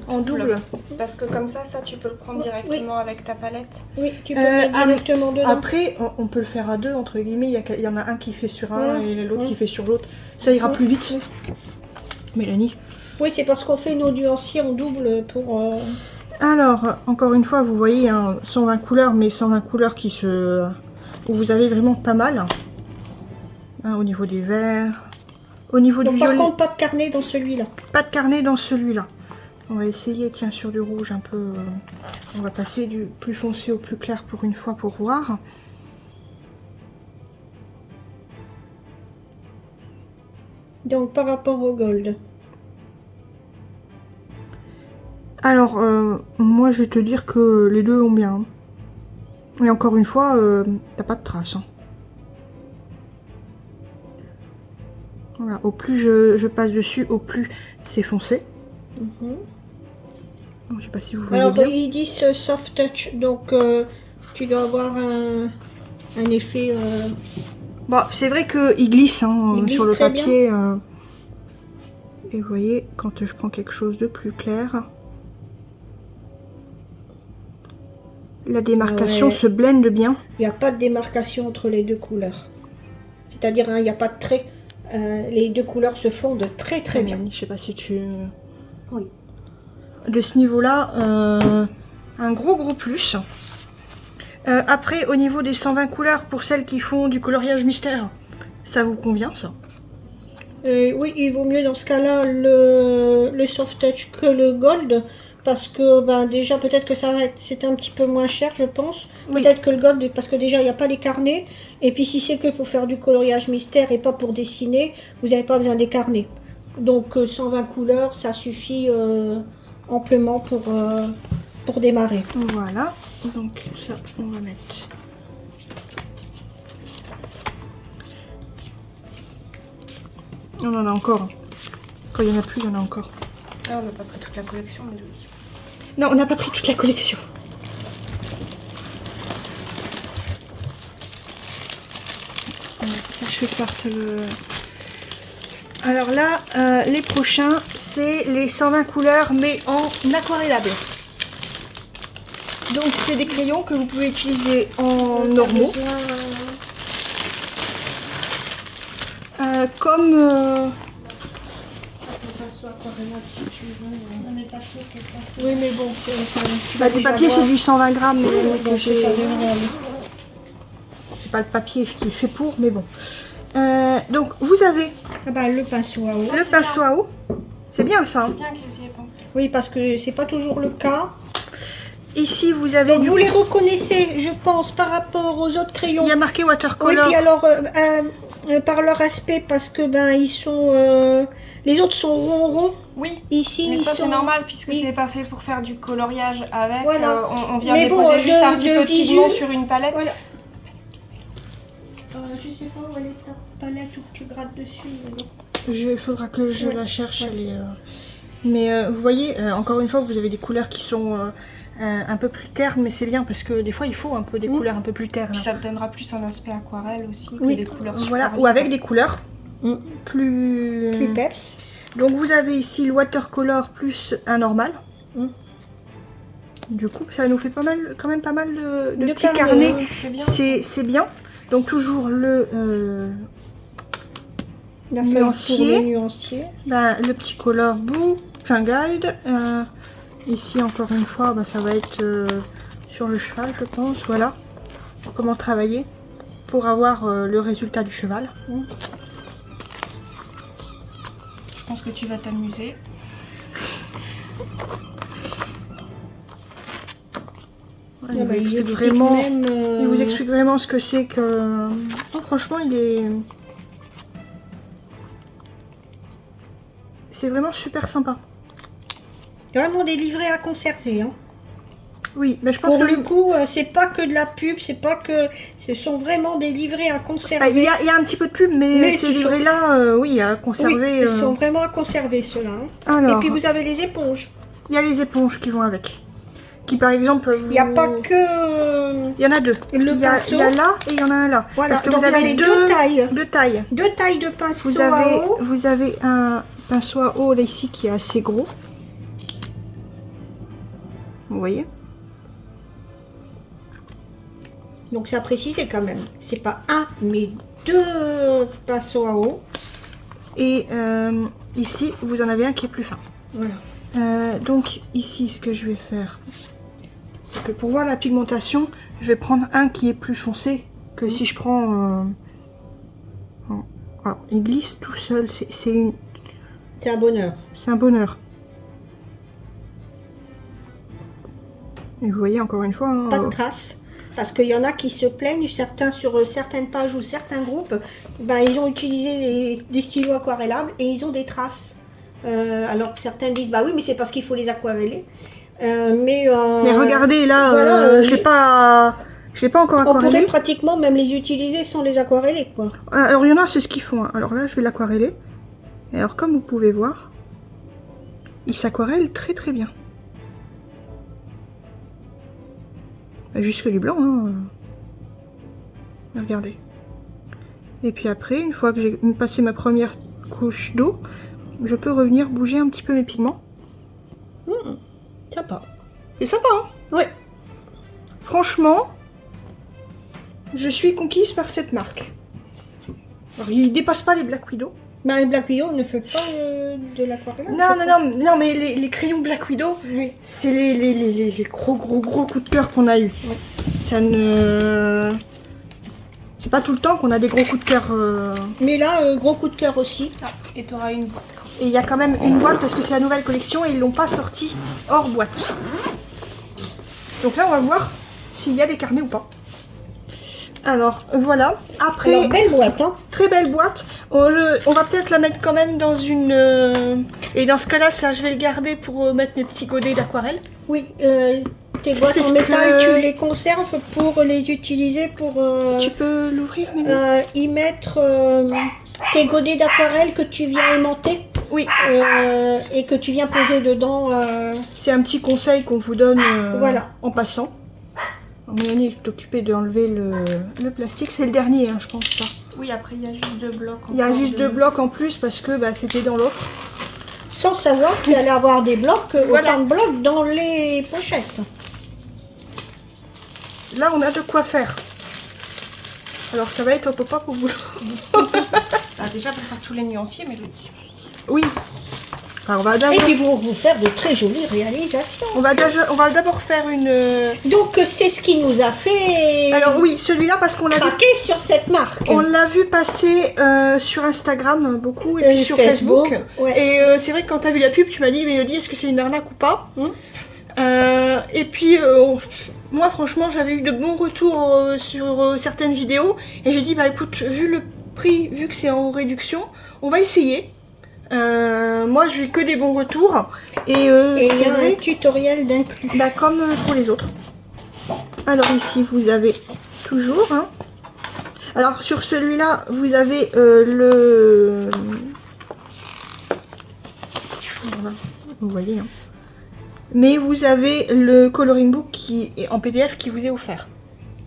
en double. Parce que comme ça, tu peux le prendre directement avec ta palette. Oui, tu peux mettre directement dedans. Après, on peut le faire à deux, entre guillemets. Il y en a un qui fait sur un et l'autre qui fait sur l'autre. Ça ira plus vite. Mélanie. Oui, c'est parce qu'on fait nos nuanciers en double pour... Alors, encore une fois, vous voyez 120 couleurs, mais 120 couleurs où vous avez vraiment pas mal. Au niveau des verts, au niveau Donc, du par violet. contre, pas de carnet dans celui-là. Pas de carnet dans celui-là. On va essayer, tiens, sur du rouge un peu. On va passer du plus foncé au plus clair pour une fois pour voir. Donc, par rapport au gold. Alors, moi, je vais te dire que les deux ont bien. Et encore une fois, t'as pas de traces. Hein. Voilà, au plus je passe dessus, au plus c'est foncé. Je sais pas si vous voyez Alors, bien. ils disent soft touch, donc tu dois avoir un effet... Bon, c'est vrai qu'il glisse, Il glisse sur le très papier. Et vous voyez, quand je prends quelque chose de plus clair, la démarcation se blende bien. Il n'y a pas de démarcation entre les deux couleurs. C'est-à-dire, il n'y a pas de trait. Les deux couleurs se fondent très très bien. Je sais pas si tu... Oui. De ce niveau-là, un gros plus. Après, au niveau des 120 couleurs, pour celles qui font du coloriage mystère, ça vous convient, ça? Oui, il vaut mieux dans ce cas-là le soft touch que le gold. Parce que déjà peut-être que c'est un petit peu moins cher, je pense. Oui. Peut-être que le gold, parce que déjà il n'y a pas les carnets. Et puis si c'est que pour faire du coloriage mystère et pas pour dessiner, vous n'avez pas besoin des carnets. Donc 120 couleurs, ça suffit amplement pour démarrer. Voilà, donc ça on va mettre. On en a encore. Quand il n'y en a plus, il y en a encore. Ah, on n'a pas pris toute la collection, mais aussi. Non, on n'a pas pris toute la collection. Ça, je parte le... Alors là, les prochains, c'est les 120 couleurs, mais en aquarellable. Donc, c'est des crayons que vous pouvez utiliser en normaux. comme... Oui, mais bon, du papier, c'est du 120 grammes. Que j'ai pas le papier qui est fait pour, mais bon. Donc, vous avez le pinceau à eau. le pinceau à eau. C'est bien ça. Hein. Bien qu'ils y aient pensé. Oui, parce que c'est pas toujours le cas. Ici, vous avez... Donc, vous les reconnaissez, je pense, par rapport aux autres crayons. Il y a marqué Oui, watercolor. puis alors, par leur aspect, parce que ils sont... les autres sont ronds. Oui. Ici, Mais ils ça sont... c'est normal puisque Oui. c'est pas fait pour faire du coloriage avec. Voilà. On vient Mais déposer bon, juste un petit peu de visu. pigment sur une palette. Voilà. Je sais pas où elle est ta palette ou que tu grattes dessus. Il faudra que je Ouais. la cherche. Ouais. Elle est, Mais vous voyez, encore une fois, vous avez des couleurs qui sont un peu plus ternes, mais c'est bien parce que des fois, il faut un peu des couleurs un peu plus ternes. Puis ça te donnera plus un aspect aquarelle aussi que Oui. des couleurs Voilà, super ou avec vives. des couleurs plus... Plus peps. Donc vous avez ici le watercolor plus un normal. Du coup, ça nous fait pas mal, quand même pas mal de petits carnets. C'est bien. C'est bien. Donc toujours le La nuancier. feuille pour le nuancier. Le petit color book, enfin guide. Ici encore une fois, ça va être sur le cheval, je pense. Voilà comment travailler pour avoir le résultat du cheval. Je pense que tu vas t'amuser. Il vous il explique explique vraiment. même, Il vous explique vraiment ce que c'est que... Oh, franchement, il est... C'est vraiment super sympa. Vraiment des livrets à conserver. Hein. Oui, mais je pense Pour que... le coup, c'est pas que de la pub, c'est pas que... Ce sont vraiment des livrets à conserver. Il y a un petit peu de pub, mais ces ce sont- livrets-là, oui, à Oui, conserver. ils sont vraiment à conserver ceux-là. Hein. Alors, Et puis vous avez les éponges. il y a les éponges qui vont avec. Qui, par exemple... Il n'y a pas que Il y en a deux. le Il y a pinceau. là et il y en a un là. Voilà, Parce que donc vous avez deux tailles. deux tailles. Deux tailles de pinceau à eau. Vous avez un pinceau à eau là ici qui est assez gros. Vous voyez? Donc c'est à préciser quand même. C'est pas un, mais deux pinceaux à eau. Et ici, vous en avez un qui est plus fin. Voilà. Donc ici, ce que je vais faire, c'est que pour voir la pigmentation, je vais prendre un qui est plus foncé que si je prends... Alors, il glisse tout seul, c'est C'est un bonheur. un bonheur. Et vous voyez encore une fois... hein, Pas de traces. Parce qu'il y en a qui se plaignent, certains sur certaines pages ou certains groupes, ils ont utilisé des stylos aquarellables et ils ont des traces. Alors que certains disent, oui, mais c'est parce qu'il faut les aquareller. Mais regardez, là, voilà, je l'ai pas encore on pourrait aquarellé. pratiquement même les utiliser sans les aquareller, quoi. Alors, il y en a, c'est ce qu'ils font. Hein. Alors là, je vais l'aquareller. Et alors, comme vous pouvez voir, il s'aquarelle très très bien. Jusque du blanc, hein. Regardez. Et puis après, une fois que j'ai passé ma première couche d'eau, je peux revenir bouger un petit peu mes pigments. Sympa. C'est sympa, hein? Ouais. Franchement, je suis conquise par cette marque. Alors, il dépasse pas les Black Widow. Les Black Widow ne fait pas de l'aquarellage. Non, mais les crayons Black Widow, Oui. c'est les gros coups de cœur qu'on a eu. Ouais. Ça ne... C'est pas tout le temps qu'on a des gros coups de cœur. Mais là, gros coup de cœur aussi. Ah, et tu auras une boîte. Et il y a quand même une boîte parce que c'est la nouvelle collection et ils l'ont pas sorti hors boîte. Donc là, on va voir s'il y a des carnets ou pas. Alors, voilà. Après, Alors, belle boîte, hein. très belle boîte. On va peut-être la mettre quand même dans une... Et dans ce cas-là, ça, je vais le garder pour mettre mes petits godets d'aquarelle. Oui, tes boîtes C'est en ce métal, que- tu les conserves pour les utiliser pour Tu peux l'ouvrir, Mimi? y mettre tes godets d'aquarelle que tu viens aimanter Oui. et que tu viens poser dedans. C'est un petit conseil qu'on vous donne Voilà. en passant. Mélanie est occupée d'enlever le plastique. C'est le dernier, hein, je pense, ça. Oui, après il y a juste deux blocs. Il y a encore juste de- 2 blocs en plus parce que c'était dans l'offre. Sans savoir qu'il allait avoir des blocs, Voilà. autant de blocs dans les pochettes. Là, on a de quoi faire. Alors ça va être au pop-up au boulot. Déjà pour faire tous les nuanciers, Mélodie. Oui. Alors, on va Et d'abord... puis vous faire de très jolies réalisations. On va d'abord faire une... Donc c'est ce qui nous a fait Alors oui, celui-là parce qu'on l'a vu, craquer sur cette marque. on l'a vu passer sur Instagram beaucoup et puis sur Facebook. Ouais. Et c'est vrai que quand t'as vu la pub, tu m'as dit Mélodie, est-ce que c'est une arnaque ou pas? Et puis moi franchement j'avais eu de bons retours sur certaines vidéos et j'ai dit bah écoute, vu le prix, vu que c'est en réduction, on va essayer. Moi j'ai eu que des bons retours et Et il y c'est a un vrai, tutoriel d'inclus. bah, comme pour les autres. Alors ici vous avez toujours hein. Alors sur celui-là vous avez le voilà, vous voyez hein. Mais vous avez le coloring book qui est en PDF qui vous est offert.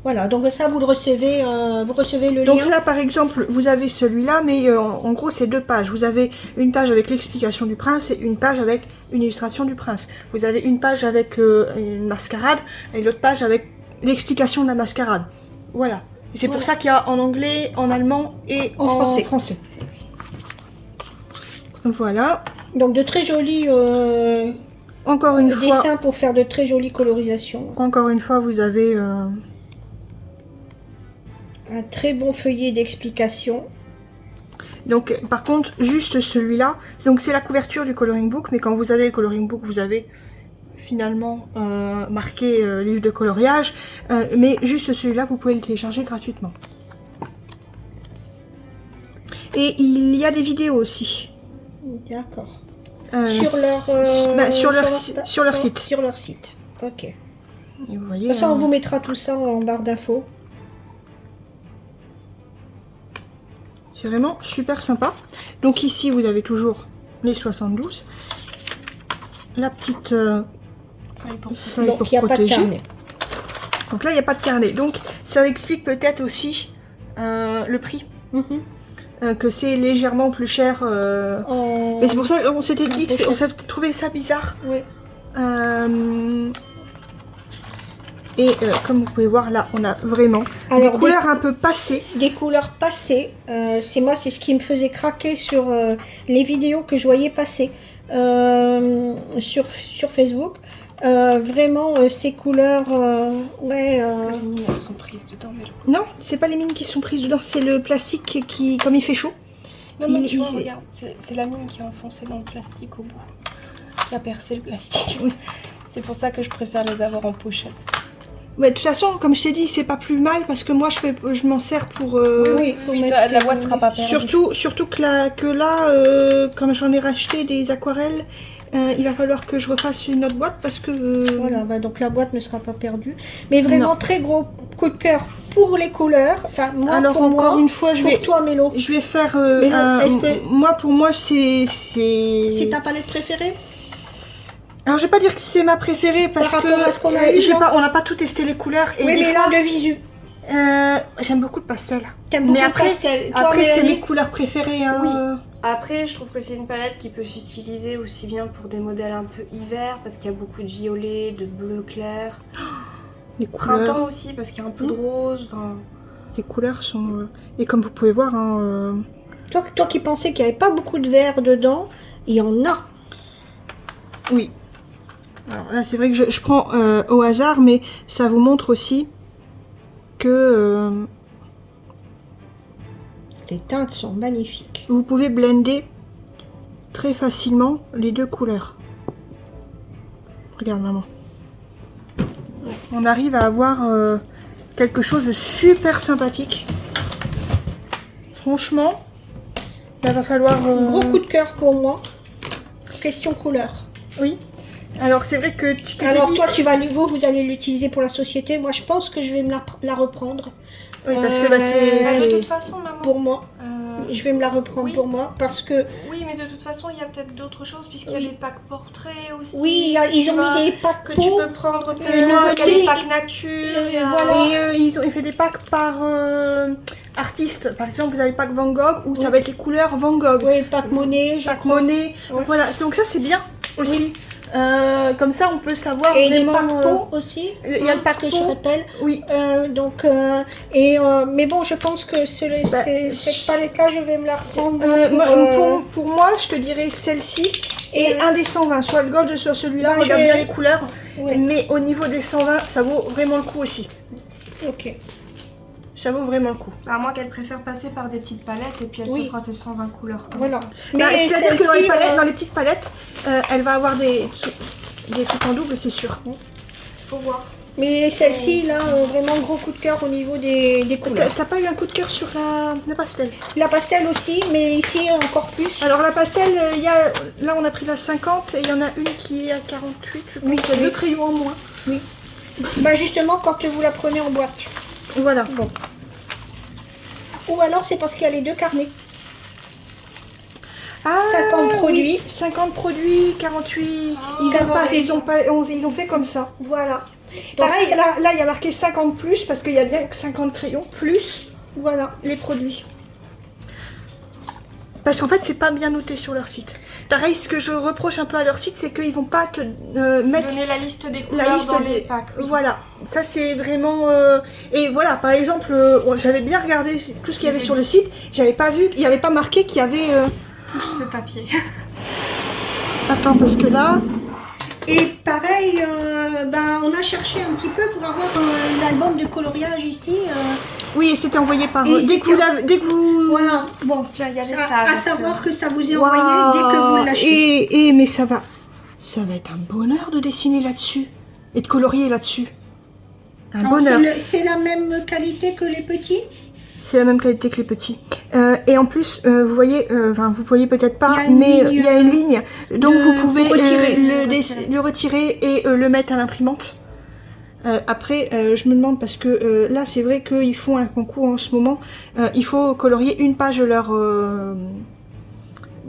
Voilà, donc ça vous le recevez, le Donc lien. là par exemple vous avez celui-là mais en gros c'est 2 pages. Vous avez une page avec l'explication du prince et une page avec une illustration du prince. Vous avez une page avec une mascarade et l'autre page avec l'explication de la mascarade. Voilà. Et c'est pour ça qu'il y a en anglais, en allemand et En français. Voilà. Donc de très jolis Encore une fois, dessins pour faire de très jolies colorisations. vous avez Un très bon feuillet d'explication. donc par contre juste celui-là. Donc c'est la couverture du coloring book, mais quand vous avez le coloring book, vous avez finalement marqué livre de coloriage. Mais juste celui-là, vous pouvez le télécharger gratuitement. Et il y a des vidéos aussi. D'accord. Sur leur site. Sur leur site. Ok. Et vous voyez, De toute façon, on vous mettra tout ça en barre d'infos. c'est vraiment super sympa. Donc ici, vous avez toujours les 72. La petite feuille Donc pour il n'y a pas de protéger. carnet. Donc là, il n'y a pas de carnet. Donc ça explique peut-être aussi le prix. Que c'est légèrement plus cher. Mais c'est pour ça qu'on s'était dit que on s'était trouvé ça bizarre. Oui. Et comme vous pouvez voir là, on a vraiment des couleurs un peu passées. Des couleurs passées. C'est ce qui me faisait craquer sur les vidéos que je voyais passer sur Facebook. Vraiment ces couleurs, Les mines, elles sont prises dedans, mais Non, c'est pas les mines qui sont prises dedans, c'est le plastique qui, comme il fait chaud. non, tu vois, regarde, c'est la mine qui est enfoncée dans le plastique au bout, qui a percé le plastique. Oui. C'est pour ça que je préfère les avoir en pochette. Ouais, de toute façon, comme je t'ai dit, c'est pas plus mal parce que moi je m'en sers pour. Oui, la boîte sera pas perdue. Surtout que là, comme j'en ai racheté des aquarelles, il va falloir que je refasse une autre boîte parce que. Voilà, bah donc la boîte ne sera pas perdue. Mais vraiment très gros coup de cœur pour les couleurs. Enfin, moi, alors pour encore moi, une fois, pour toi, Mélo. Je vais faire. Mélo, moi, pour moi, c'est. C'est ta palette préférée? Alors, je vais pas dire que c'est ma préférée parce Par rapport que à ce qu'on a eu, non on n'a pas tout testé les couleurs. Et Oui, des mais fois, là, de visu. j'aime beaucoup le pastel. T'aimes beaucoup Mais le pastel. Toi, après c'est Mélanie mes couleurs préférées. Hein. Oui. Après, je trouve que c'est une palette qui peut s'utiliser aussi bien pour des modèles un peu hiver, parce qu'il y a beaucoup de violet, de bleu clair. Les couleurs. Printemps aussi, parce qu'il y a un peu de rose. Enfin... Les couleurs sont... Et comme vous pouvez voir... Hein, Toi qui pensais qu'il n'y avait pas beaucoup de vert dedans, il y en a. Oui. Alors là, c'est vrai que je prends au hasard, mais ça vous montre aussi que Les teintes sont magnifiques. vous pouvez blender très facilement les deux couleurs. Regarde, maman. On arrive à avoir quelque chose de super sympathique. Franchement, là va falloir... Gros coup de cœur pour moi. Question couleur. Oui. Alors c'est vrai que tu t'es Alors dit... toi, vous allez l'utiliser pour la société. Moi, je pense que je vais me la reprendre. Oui, parce que bah, de c'est... toute façon, maman... Pour moi. Je vais me la reprendre pour moi. Parce que... Oui, mais de toute façon, il y a peut-être d'autres choses, puisqu'il y a des packs portraits aussi. Oui, ils ont mis des packs que peau. tu peux prendre plus une loin, nouveauté. il y a des packs nature. Voilà. Et ils ont fait des packs par artiste. Par exemple, vous avez le pack Van Gogh où ça va être les couleurs Van Gogh. Oui, pack Monet. Pack Monet. Ouais. Voilà, donc ça c'est bien aussi. Comme ça, on peut savoir Et les vraiment... paquebots aussi. il y a le parce que je paquebot. rappelle. Oui. Mais bon, je pense que cette palette-là, je vais me la reprendre. Pour moi, je te dirais celle-ci et un des 120, soit le gold, soit celui-là. Bah, Regarde bien les couleurs. Ouais. Mais au niveau des 120, ça vaut vraiment le coup aussi. Ok. Ça vaut vraiment le coup. À moins qu'elle préfère passer par des petites palettes et puis elle Oui. se fera ses 120 couleurs. Comme Voilà. ça. C'est-à-dire que dans les, celle-ci, palettes, dans les petites palettes, elle va avoir des trucs en double, c'est sûr. Faut voir. Mais celle-ci, là, vraiment gros coup de cœur au niveau des couleurs. T'as pas eu un coup de cœur sur la pastel? La pastel aussi, mais ici encore plus. Alors la pastel, là on a pris la 50 et il y en a une qui est à 48. Je pense Oui, qu'il y a oui. 2 crayons en moins. Oui. Bah justement, quand vous la prenez en boîte. Voilà. Bon. Ou alors c'est parce qu'il y a les deux carnets. Ah, 50 produits. oui, 50 produits, 48. Ils ont fait comme ça. Voilà. Donc Pareil, là, il y a marqué 50 plus parce qu'il y a bien 50 crayons plus. Voilà les produits. Parce qu'en fait, c'est pas bien noté sur leur site. Pareil, ce que je reproche un peu à leur site, c'est qu'ils vont pas te mettre Donner la liste des couleurs dans les packs. Oui. Voilà, ça c'est vraiment... Et voilà, par exemple, j'avais bien regardé tout ce qu'il y avait sur le site. J'avais pas vu, il n'y avait pas marqué qu'il y avait... Touche ce papier. Attends, parce que là... Et pareil, on a cherché un petit peu pour avoir l'album de coloriage ici. Oui, et c'était envoyé par... Et dès que vous... Voilà, bon. Il y avait À savoir que ça vous est envoyé dès que vous l'achetez. Mais ça va être un bonheur de dessiner là-dessus. Et de colorier là-dessus. Un bonheur. C'est la même qualité que les petits? C'est la même qualité que les petits. Et en plus, vous voyez, vous voyez peut-être pas, Il y a une mais ligne, il y a une ligne. Donc vous pouvez retirer. le retirer et le mettre à l'imprimante. Après, je me demande parce que là, c'est vrai qu'ils font un concours en ce moment. Il faut colorier une page de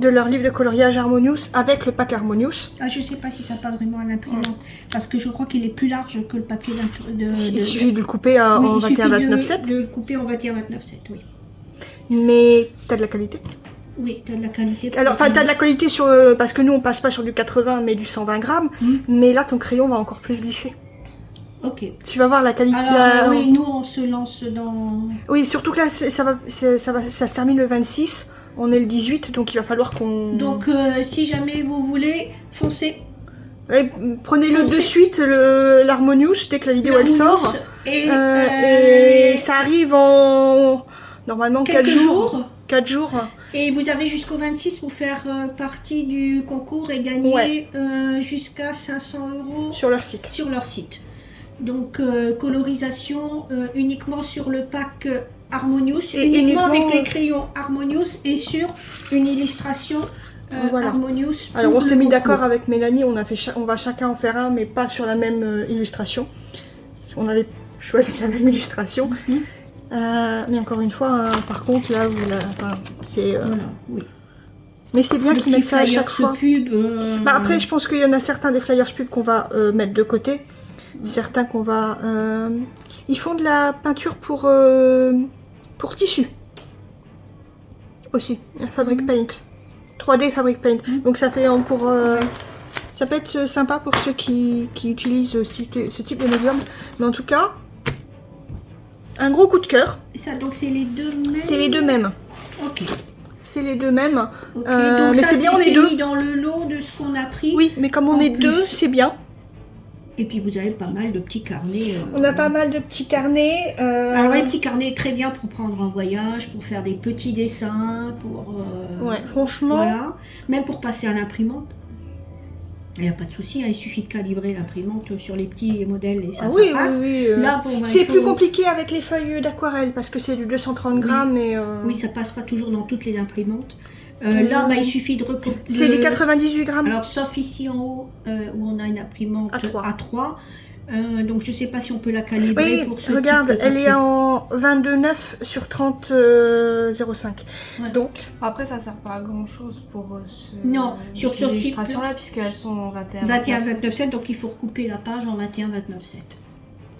leur livre de coloriage Harmonious avec le pack Harmonious. Ah, je sais pas si ça passe vraiment à l'imprimante. Parce que je crois qu'il est plus large que le papier Il suffit de le couper en 21-29-7. de le couper en 21-29-7, oui. Mais t'as de la qualité. Oui, t'as de la qualité. Alors, t'as de la qualité sur parce que nous on passe pas sur du 80 mais du 120 grammes. Mais là, ton crayon va encore plus glisser. Ok. Tu vas voir la qualité. Alors, oui, nous on se lance dans... Oui, surtout que là, ça se termine le 26. On est le 18, donc il va falloir qu'on... Donc, si jamais vous voulez, foncez. Ouais, prenez-le de suite, l'Harmonious, dès que la vidéo elle sort. Et ça arrive en... Normalement 4 jours. 4 jours. Et vous avez jusqu'au 26 pour faire partie du concours et gagner jusqu'à 500 € sur leur site. Sur leur site. Donc, colorisation uniquement sur le pack Harmonious, uniquement avec les crayons Harmonious et sur une illustration Harmonious. Alors, on s'est mis d'accord avec Mélanie, on va chacun en faire un, mais pas sur la même illustration. On avait choisi la même illustration. Mais encore une fois, par contre, là, c'est... oui. Mais c'est bien qu'ils mettent ça à chaque fois. Pub, après, je pense qu'il y en a certains des flyers pub qu'on va mettre de côté. Certains qu'on va... Ils font de la peinture pour tissu. Aussi, Fabric Paint. 3D Fabric Paint. Donc ça fait pour... ça peut être sympa pour ceux qui utilisent ce type de médium. Mais en tout cas, un gros coup de cœur. Ça, donc c'est les deux mêmes. C'est les deux mêmes. Ok. C'est les deux mêmes. Donc mais ça, c'est bien, on est deux. mis dans le lot de ce qu'on a pris. Oui, mais comme on est deux, c'est bien. Et puis vous avez pas mal de petits carnets. On a pas mal de petits carnets. Alors les petits carnets très bien pour prendre en voyage, pour faire des petits dessins, pour... ouais, franchement. Voilà. Même pour passer à l'imprimante. Il n'y a pas de souci, il suffit de calibrer l'imprimante sur les petits modèles et ça, ça passe. Oui. Là, bon, c'est plus compliqué avec les feuilles d'aquarelle parce que c'est du 230 grammes. Et, oui, ça passe pas toujours dans toutes les imprimantes. Là, il suffit de recopier. C'est du 98 grammes. Alors, sauf ici en haut, où on a une imprimante à 3. Donc, je ne sais pas si on peut la calibrer pour ce regarde, type de elle est en 22,9 sur 30,05. Ouais. Donc, après, ça sert pas à grand chose pour non, sur ce type illustration-là, puisqu'elles sont en 21-29,7, donc il faut recouper la page en 21-29,7.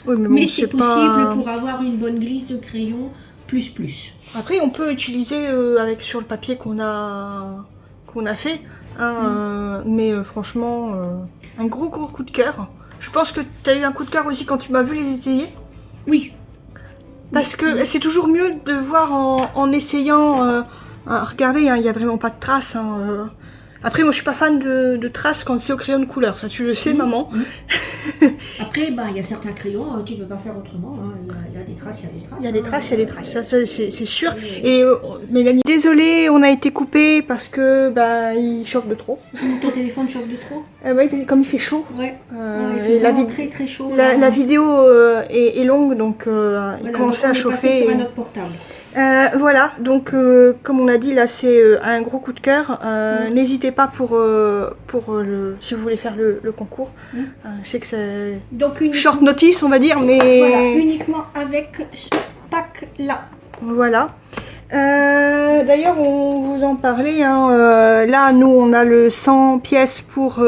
Oui, mais c'est possible pour avoir une bonne glisse de crayon plus. Après, on peut utiliser sur le papier qu'on a fait. Mais franchement, un gros coup de cœur. Je pense que tu as eu un coup de cœur aussi quand tu m'as vu les essayer. Oui. Parce que c'est toujours mieux de voir en essayant. Regardez, il n'y a vraiment pas de traces. Après, moi, je suis pas fan de traces quand c'est au crayon de couleur. Ça, tu le sais, maman. Après, il y a certains crayons, tu peux pas faire autrement. Il y a des traces, il y a des traces. Il y a des traces, il y a des traces. Ça, c'est sûr. Et Mélanie, désolée, on a été coupé parce que il chauffe de trop. Ton téléphone chauffe de trop. Oui, comme il fait chaud. Ouais. Et il fait très très chaud. La vidéo est longue, donc il commençait à chauffer. Sur un autre portable. Voilà, donc comme on a dit, là c'est un gros coup de cœur. N'hésitez pas si vous voulez faire le concours. Je sais que c'est short notice, on va dire, mais voilà, uniquement avec ce pack là. Voilà. D'ailleurs, on vous en parlait. Là, nous, on a le 100 pièces pour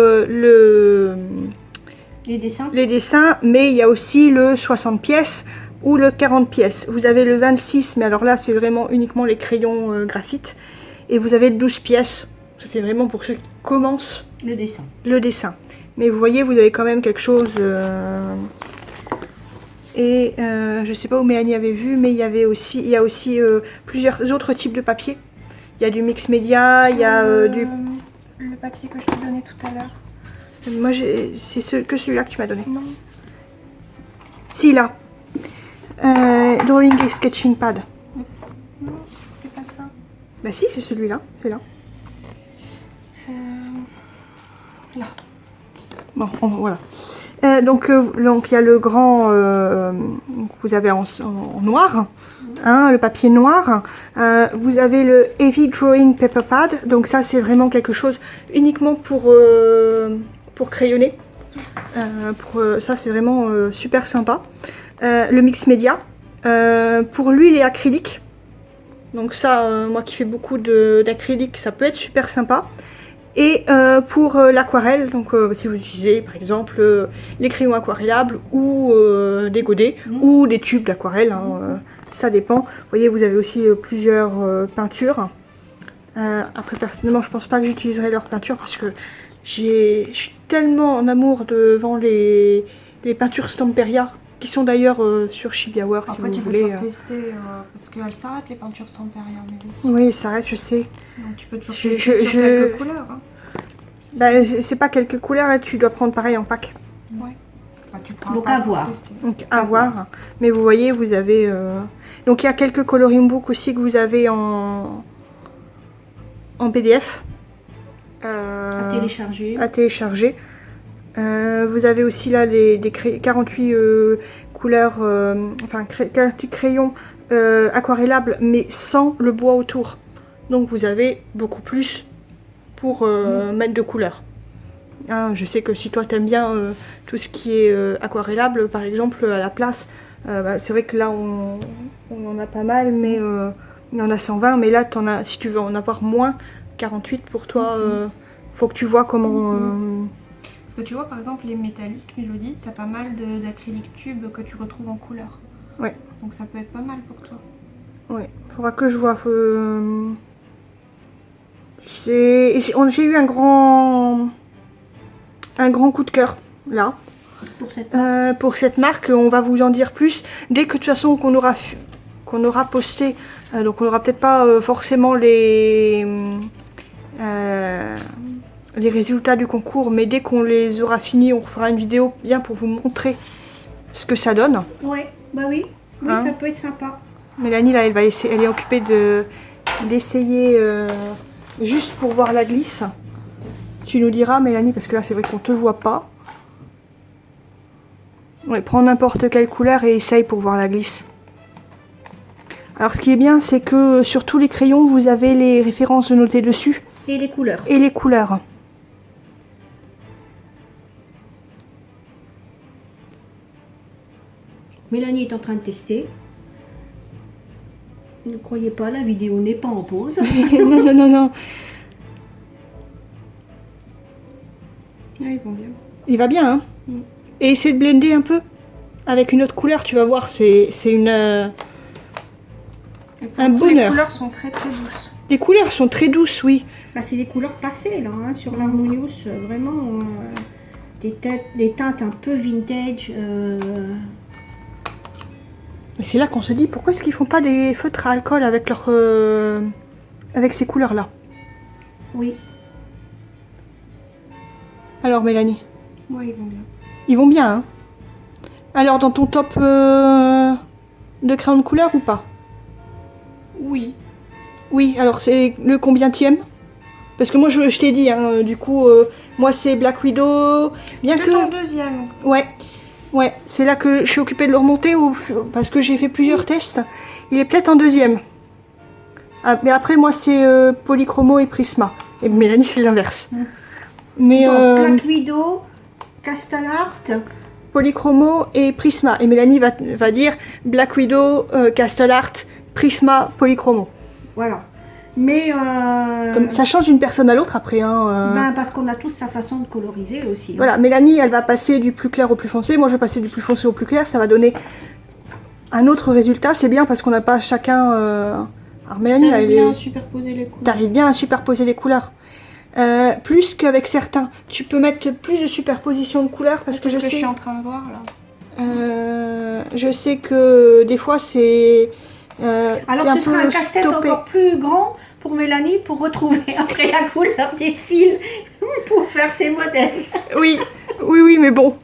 les dessins, mais il y a aussi le 60 pièces. Ou le 40 pièces. Vous avez le 26, mais alors là, c'est vraiment uniquement les crayons graphite. Et vous avez le 12 pièces. Ça, c'est vraiment pour ceux qui commencent le dessin. Mais vous voyez, vous avez quand même quelque chose. Et je sais pas où Mélanie avait vu, mais il y a aussi plusieurs autres types de papier. Il y a du mix média, il y a le papier que je t'ai donné tout à l'heure. Moi, c'est que celui-là que tu m'as donné. Non. Si, là. Drawing et sketching pad. Non, c'est pas ça. Bah si, c'est celui-là, c'est là. Là. Bon, voilà. Donc il y a le grand, vous avez en noir, le papier noir. Vous avez le Heavy Drawing Paper Pad. Donc ça, c'est vraiment quelque chose uniquement pour crayonner. Ça, c'est vraiment super sympa. Le mix média pour l'huile et acrylique, donc ça moi qui fais beaucoup d'acrylique, ça peut être super sympa. Et pour l'aquarelle, donc si vous utilisez par exemple les crayons aquarellables ou des godets ou des tubes d'aquarelle, ça dépend. Vous voyez, vous avez aussi plusieurs peintures. Après, personnellement, je pense pas que j'utiliserai leur peinture parce que je suis tellement en amour devant les peintures Stamperia, qui sont d'ailleurs sur Chibiaware, si vous voulez. Après, tu peux toujours tester, parce qu'elles s'arrêtent, les peintures Stamperia. Oui, ça reste, je sais. Donc, tu peux toujours tester sur quelques couleurs. C'est pas quelques couleurs, là, tu dois prendre pareil en pack. Ouais. Donc, à voir. Donc, à voir. Mais vous voyez, vous avez... Donc, il y a quelques coloring books aussi que vous avez en PDF. À télécharger. Vous avez aussi là des 48 couleurs, 48 crayons aquarellables, mais sans le bois autour. Donc vous avez beaucoup plus pour mettre de couleurs. Je sais que si toi t'aimes bien tout ce qui est aquarellable, par exemple à la place, c'est vrai que là on en a pas mal, mais il y en a 120, mais là si tu veux en avoir moins, 48 pour toi, faut que tu vois comment... Parce que tu vois, par exemple, les métalliques, Mélodie, t'as pas mal d'acrylique tube que tu retrouves en couleur. Ouais. Donc ça peut être pas mal pour toi. Ouais, faudra que je vois. J'ai eu un grand coup de cœur, là. Pour cette marque, on va vous en dire plus dès que de toute façon qu'on aura posté. Donc on n'aura peut-être pas forcément les résultats du concours, mais dès qu'on les aura finis, on fera une vidéo bien pour vous montrer ce que ça donne. Ouais, oui, ça peut être sympa. Mélanie là, elle est occupée d'essayer juste pour voir la glisse. Tu nous diras, Mélanie, parce que là c'est vrai qu'on te voit pas. Ouais, prends n'importe quelle couleur et essaye pour voir la glisse. Alors ce qui est bien, c'est que sur tous les crayons, vous avez les références notées dessus. Et les couleurs. Et les couleurs. Mélanie est en train de tester. Ne croyez pas, la vidéo n'est pas en pause. Non. Ah, ils vont bien. Il va bien, hein. Et essaie de blender un peu. Avec une autre couleur, tu vas voir, c'est un bonheur. Les couleurs sont très très douces. Les couleurs sont très douces, oui. Bah, c'est des couleurs passées là, hein, sur l'Harmonious, vraiment des teintes un peu vintage. Et c'est là qu'on se dit pourquoi est-ce qu'ils font pas des feutres à alcool avec leur avec ces couleurs-là. Oui, Alors Mélanie, Ouais, ils vont bien. ils vont bien, hein. Alors dans ton top de crayon de couleur ou pas? Oui. Oui, alors c'est le combientième? Parce que moi je t'ai dit, hein, du coup, moi c'est Black Widow, bien Peut-être en que... deuxième. Ouais, c'est là que je suis occupée de le remonter, parce que j'ai fait plusieurs tests. Il est peut-être en deuxième. Ah, mais après moi c'est Polychromo et Prisma. Et Mélanie c'est l'inverse. Mais donc Black Widow, Castle Art. Polychromo et Prisma. Et Mélanie va dire Black Widow, Castle Art, Prisma, Polychromo. Voilà. Mais Comme ça change d'une personne à l'autre après. Hein, ben, parce qu'on a tous sa façon de coloriser aussi. Hein. Voilà, Mélanie, elle va passer du plus clair au plus foncé. Moi, je vais passer du plus foncé au plus clair. Ça va donner un autre résultat. C'est bien parce qu'on n'a pas chacun... Alors Mélanie, là, T'arrives bien à superposer les couleurs. t'arrives bien à superposer les couleurs. Plus qu'avec certains. Tu peux mettre plus de superposition de couleurs parce que C'est je ce que je sais... suis en train de voir là. Je sais que des fois c'est... Alors ce sera un casse-tête encore plus grand pour Mélanie pour retrouver après la couleur des fils pour faire ses modèles. Oui, mais bon.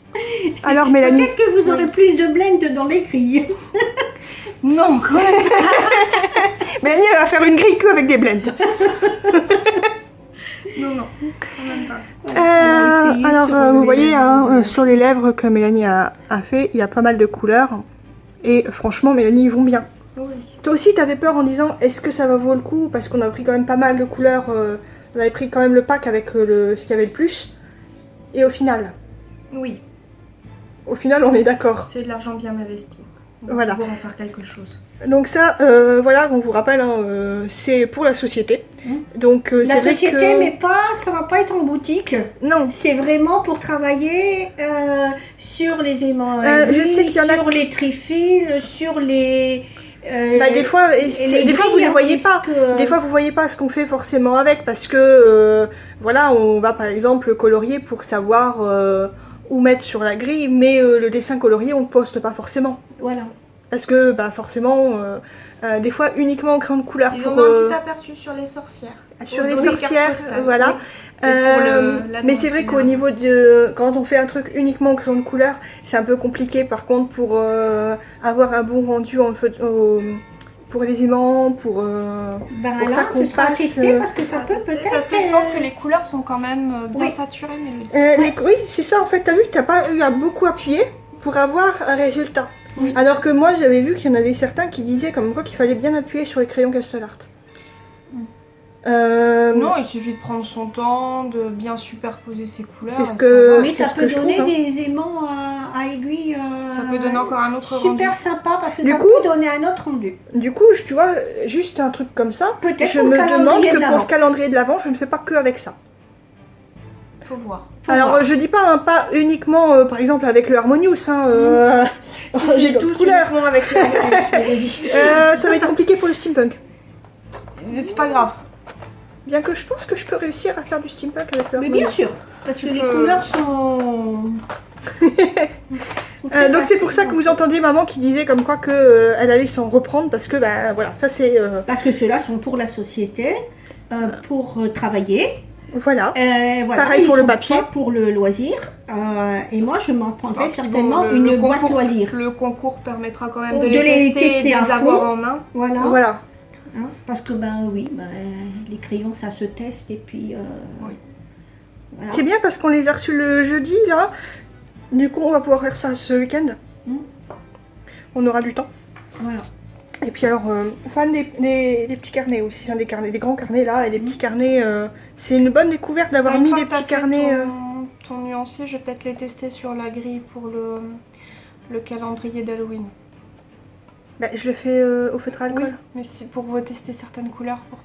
Alors Mélanie... Peut-être que vous aurez plus de blend dans les grilles. Non, quoi. Mélanie, elle va faire une grille que avec des blends. Non, quand même pas. Alors, vous voyez, hein, sur les lèvres que Mélanie a fait, il y a pas mal de couleurs. Et franchement, Mélanie, ils vont bien. Oui. Toi aussi, t'avais peur en disant, est-ce que ça va vaut le coup? Parce qu'on a pris quand même pas mal de couleurs. On avait pris quand même le pack avec ce qu'il y avait le plus. Et au final, Oui, on est d'accord. c'est de l'argent bien investi. On va Voilà. pouvoir en faire quelque chose. Donc ça, voilà, on vous rappelle, hein, c'est pour la société. Donc La c'est vrai société, que... mais pas, ça va pas être en boutique. Non, C'est vraiment pour travailler sur les aimants, je sais qu'il y en a- sur les trifils, sur les. bah, des fois, des fois vous ne voyez pas. Des fois vous voyez pas ce qu'on fait forcément avec parce que voilà, on va par exemple colorier pour savoir où mettre sur la grille, mais le dessin colorié on ne poste pas forcément. Voilà. Parce que bah, forcément, des fois uniquement en crayon de couleur Ils pour, ont un petit aperçu sur les sorcières. sur les Dans cartes sorcières, postales. voilà. Oui. C'est pour la Mais c'est vrai danse, qu'au niveau de... Quand on fait un truc uniquement en crayon de couleur, c'est un peu compliqué par contre pour avoir un bon rendu pour les aimants, pour Ben ça là, qu'on ce sera passe, testé parce que ça peut peut-être. Parce que je pense que les couleurs sont quand même bien Oui. saturées. Mais... oui, c'est ça en fait, t'as vu, t'as pas eu à beaucoup appuyer pour avoir un résultat. Oui. Alors que moi j'avais vu qu'il y en avait certains qui disaient comme quoi qu'il fallait bien appuyer sur les crayons Castle Art. Non, il suffit de prendre son temps, de bien superposer ses couleurs. C'est ce et que- ça va. Mais c'est ça ce que peut je donner trouve, hein. des aimants à aiguille. Ça peut donner encore un autre rendu. super sympa parce que Du ça coup- peut donner un autre rendu. Du coup, tu vois, juste un truc comme ça, Peut-être je pour me le demande calendrier que de pour l'Avent. le calendrier de l'Avent, je ne fais pas que avec ça. Faut voir. Alors, voir. je dis pas, hein, pas uniquement, par exemple, avec le Harmonious, hein, j'ai d'autres couleurs. uniquement avec le Ça va être compliqué pour le steampunk. C'est pas grave. Bien que je pense que je peux réussir à faire du steampunk avec le Mais Harmonious. bien sûr, parce que Tu les peux- couleurs sont. sont très Donc c'est pour ça faciles. que vous entendiez maman qui disait comme quoi que elle allait s'en reprendre parce que bah voilà, ça c'est Parce que ceux-là sont pour la société, pour travailler. voilà. Voilà, Pareil ils pour le sont papier. pas pour le loisir. Et moi, je m'en prendrai Parce que certainement bon, une boîte concours, loisir. Le concours permettra quand même Ou de les tester et de à les fond. avoir en main. Voilà. Voilà. Hein, parce que ben oui, ben, les crayons ça se teste et puis. Oui. Voilà. C'est bien parce qu'on les a reçus le jeudi là. Du coup, on va pouvoir faire ça ce week-end. On aura du temps. Voilà. Et puis alors, fan des petits carnets aussi, enfin, des grands carnets là et des petits carnets. C'est une bonne découverte d'avoir Une mis fois des que t'as petits fait carnets. Ton nuancier, je vais peut-être les tester sur la grille pour le calendrier d'Halloween. Bah, je le fais au feutre à Oui, alcool. mais c'est pour tester certaines couleurs, pour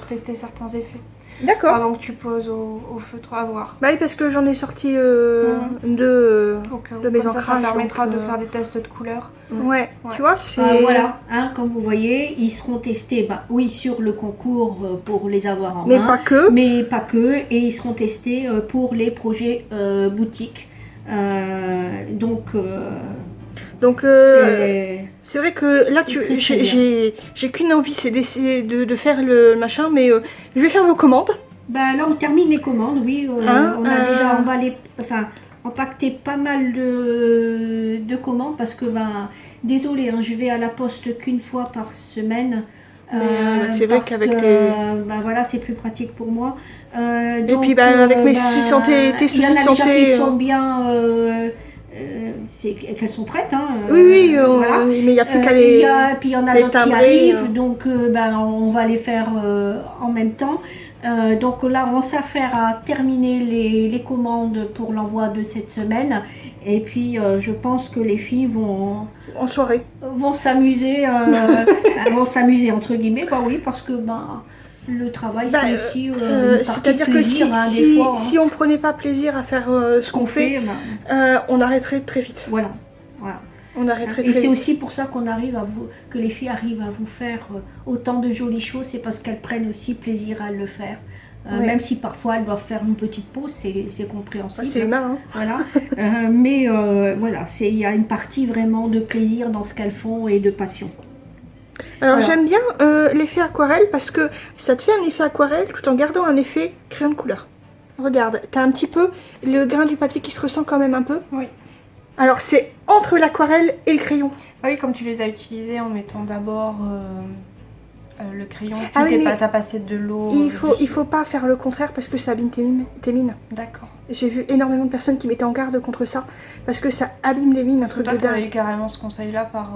tester certains effets. D'accord. Avant que tu poses au feutre à voir. Bah oui, parce que j'en ai sorti Mhm. deux Au cas où. de mes Comme ça ancrages. permettra donc, de faire des tests de couleurs. Ouais, Ouais. tu vois, c'est... Voilà, hein, comme vous voyez, ils seront testés, oui, sur le concours pour les avoir en Mais main, pas que. mais pas que, et ils seront testés pour les projets boutiques. Donc, c'est... c'est vrai que là, C'est très, très j'ai qu'une envie, c'est d'essayer de faire le machin, mais je vais faire vos commandes. Ben là, on termine les commandes, oui. Hein, on a déjà emballé, enfin, empaqueté pas mal de commandes parce que, désolé, je vais à la poste qu'une fois par semaine. Mais c'est vrai parce qu'avec que, les... voilà, c'est plus pratique pour moi. Et puis, avec mes soucis santé, tes il y en soucis a déjà santé... qui sont bien, qu'elles sont prêtes. Hein, oui, voilà. mais il n'y a plus qu'à Et les... puis il y en a les d'autres qui timbrer, arrivent, donc on va les faire en même temps. Donc là, on s'affaire à terminer les commandes pour l'envoi de cette semaine. Et puis, je pense que les filles En soirée. vont s'amuser, entre guillemets. Bah oui, parce que le travail, c'est aussi une partie c'est-à-dire de que plaisir, des fois. si on prenait pas plaisir à faire ce qu'on fait, on arrêterait très vite. Voilà. On arrêterait Et très c'est vite. aussi pour ça que les filles arrivent à vous faire autant de jolies choses, c'est parce qu'elles prennent aussi plaisir à le faire. Ouais. Même si parfois elles doivent faire une petite pause, c'est compréhensible. C'est humain, hein. Voilà. Mais voilà, il y a une partie vraiment de plaisir dans ce qu'elles font et de passion. Alors Voilà. j'aime bien l'effet aquarelle parce que ça te fait un effet aquarelle tout en gardant un effet crayon de couleur. Regarde, t'as un petit peu le grain du papier qui se ressent quand même un peu. Oui. Alors c'est entre l'aquarelle et le crayon. Ah oui, comme tu les as utilisés en mettant d'abord le crayon, puis Ah oui, mais t'as passé de l'eau. Il faut pas faire le contraire parce que ça abîme tes mines. D'accord. J'ai vu énormément de personnes qui mettaient en garde contre ça parce que ça abîme les mines, un Parce que truc toi, de t'avais dingue. eu carrément ce conseil-là par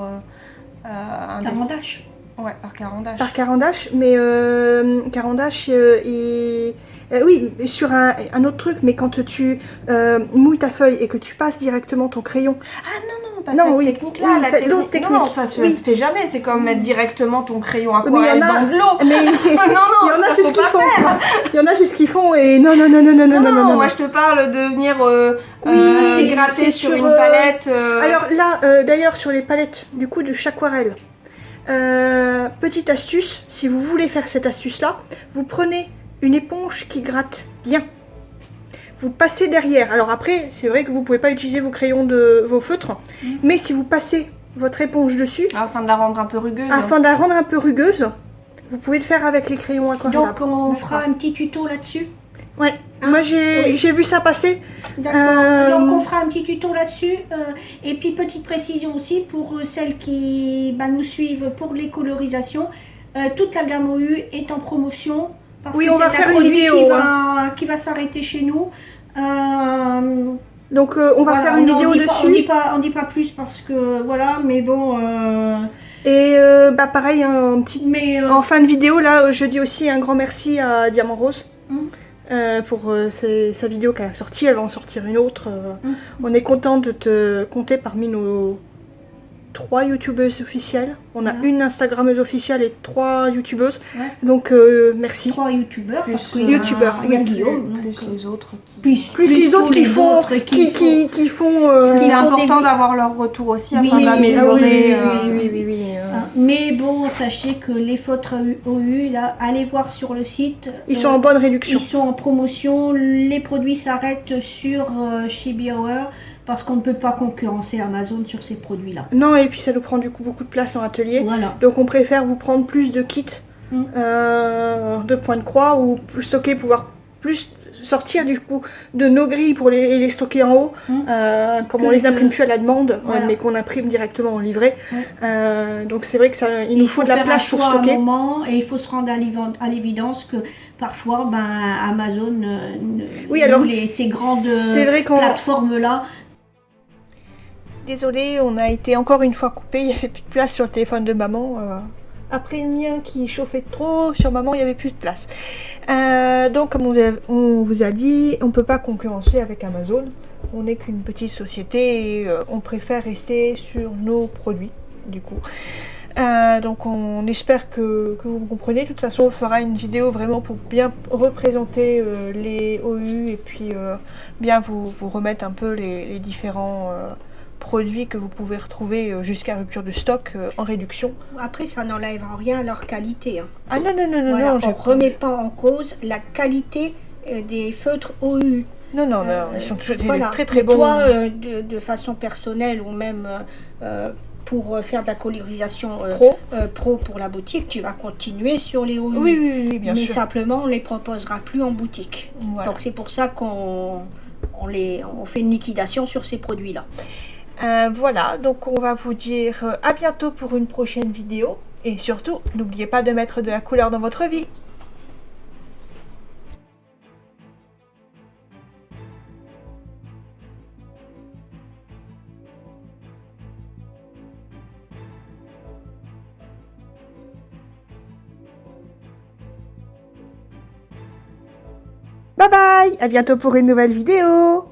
un Carandache. Ouais, par Carandache. Par Carandache, mais Carandache oui, sur un autre truc, mais quand tu mouilles ta feuille et que tu passes directement ton crayon. Ah non, pas Non, cette oui, technique-là, oui, la c'est technique. l'autre technique. Non, ça Oui. se fait jamais, c'est comme mettre directement ton crayon Oui, mais aquarelle il y en a- dans de l'eau. Mais non, il y en a ça c'est faut ce qu'ils pas font. faire. Il y en a c'est ce qu'ils font et non. Non, moi je te parle de venir gratter c'est sur sur, une palette. Alors là, d'ailleurs, sur les palettes, du coup, de Chaquarelle, petite astuce, si vous voulez faire cette astuce-là, vous prenez une éponge qui gratte bien. Vous passez derrière. Alors après, c'est vrai que vous pouvez pas utiliser vos crayons de vos feutres, mais si vous passez votre éponge dessus, Afin de la rendre un peu rugueuse. afin de la rendre un peu rugueuse, vous pouvez le faire avec les crayons aquarellables. Donc on fera un petit tuto là-dessus. Ouais, Hein, moi oui. j'ai vu ça passer. D'accord. Donc on fera un petit tuto là-dessus. Et puis petite précision aussi pour celles qui nous suivent pour les colorisations. Toute la gamme OU est en promotion. Parce Oui, que on va c'est faire un une produit vidéo, qui va s'arrêter chez nous. Donc on va Voilà, faire une on vidéo dit pas- dessus. on dit pas plus parce que voilà, mais bon. Et pareil, un petit... Mais en fin de vidéo, là, je dis aussi un grand merci à Diamant Rose pour sa vidéo qu'elle a sortie. Elle va en sortir une autre. On est content de te compter parmi nos 3 youtubeuses officielles. On a une instagrammeuse officielle et 3 youtubeuses. Ouais. Donc merci. 3 youtubeurs parce Plus, qu'il y a, youtubeurs, il y a oui. Guillaume. Plus donc, les autres. Plus les autres tous qui les font, autres qui font. C'est font important des- d'avoir leur retour aussi Oui, afin oui, d'améliorer. oui. Mais bon, sachez que les feutres OU, là, allez voir sur le site. Ils sont en bonne réduction. Ils sont en promotion. Les produits s'arrêtent sur chez BioWare parce qu'on ne peut pas concurrencer Amazon sur ces produits-là. Non, et puis ça nous prend du coup beaucoup de place en atelier. Voilà. Donc on préfère vous prendre plus de kits de points de croix ou plus stocker, pouvoir plus sortir du coup de nos grilles pour les stocker en haut, comme Que on les de- imprime plus à la demande, Voilà. mais qu'on imprime directement en livret. Ouais. Donc c'est vrai que il nous faut de la faire place un pour choix à un stocker. moment, et il faut se rendre à l'évidence que parfois Amazon, Oui, alors, ces grandes c'est vrai qu'on- plateformes-là. Désolée, on a été encore une fois coupé, il n'y avait plus de place sur le téléphone de maman. Après le mien qui chauffait trop, sur maman il n'y avait plus de place. Donc comme on vous a dit, on ne peut pas concurrencer avec Amazon. On n'est qu'une petite société et on préfère rester sur nos produits du coup. Donc on espère que vous me comprenez. De toute façon, on fera une vidéo vraiment pour bien représenter les OU et puis bien vous remettre un peu les différents produits que vous pouvez retrouver jusqu'à rupture de stock en réduction. Après, ça n'enlève en rien leur qualité. Hein. Ah non, non, non, non, Voilà, non. on ne remet pas en cause la qualité des feutres OU. Non, non, non, ils sont toujours Voilà. très très bons. Toi, de façon personnelle ou même pour faire de la colorisation pro pour la boutique, tu vas continuer sur les OU. Oui, oui, oui, bien mais sûr. simplement, on ne les proposera plus en boutique. Voilà. Donc c'est pour ça qu'on fait une liquidation sur ces produits-là. Voilà, donc on va vous dire à bientôt pour une prochaine vidéo. Et surtout, n'oubliez pas de mettre de la couleur dans votre vie. Bye bye, à bientôt pour une nouvelle vidéo.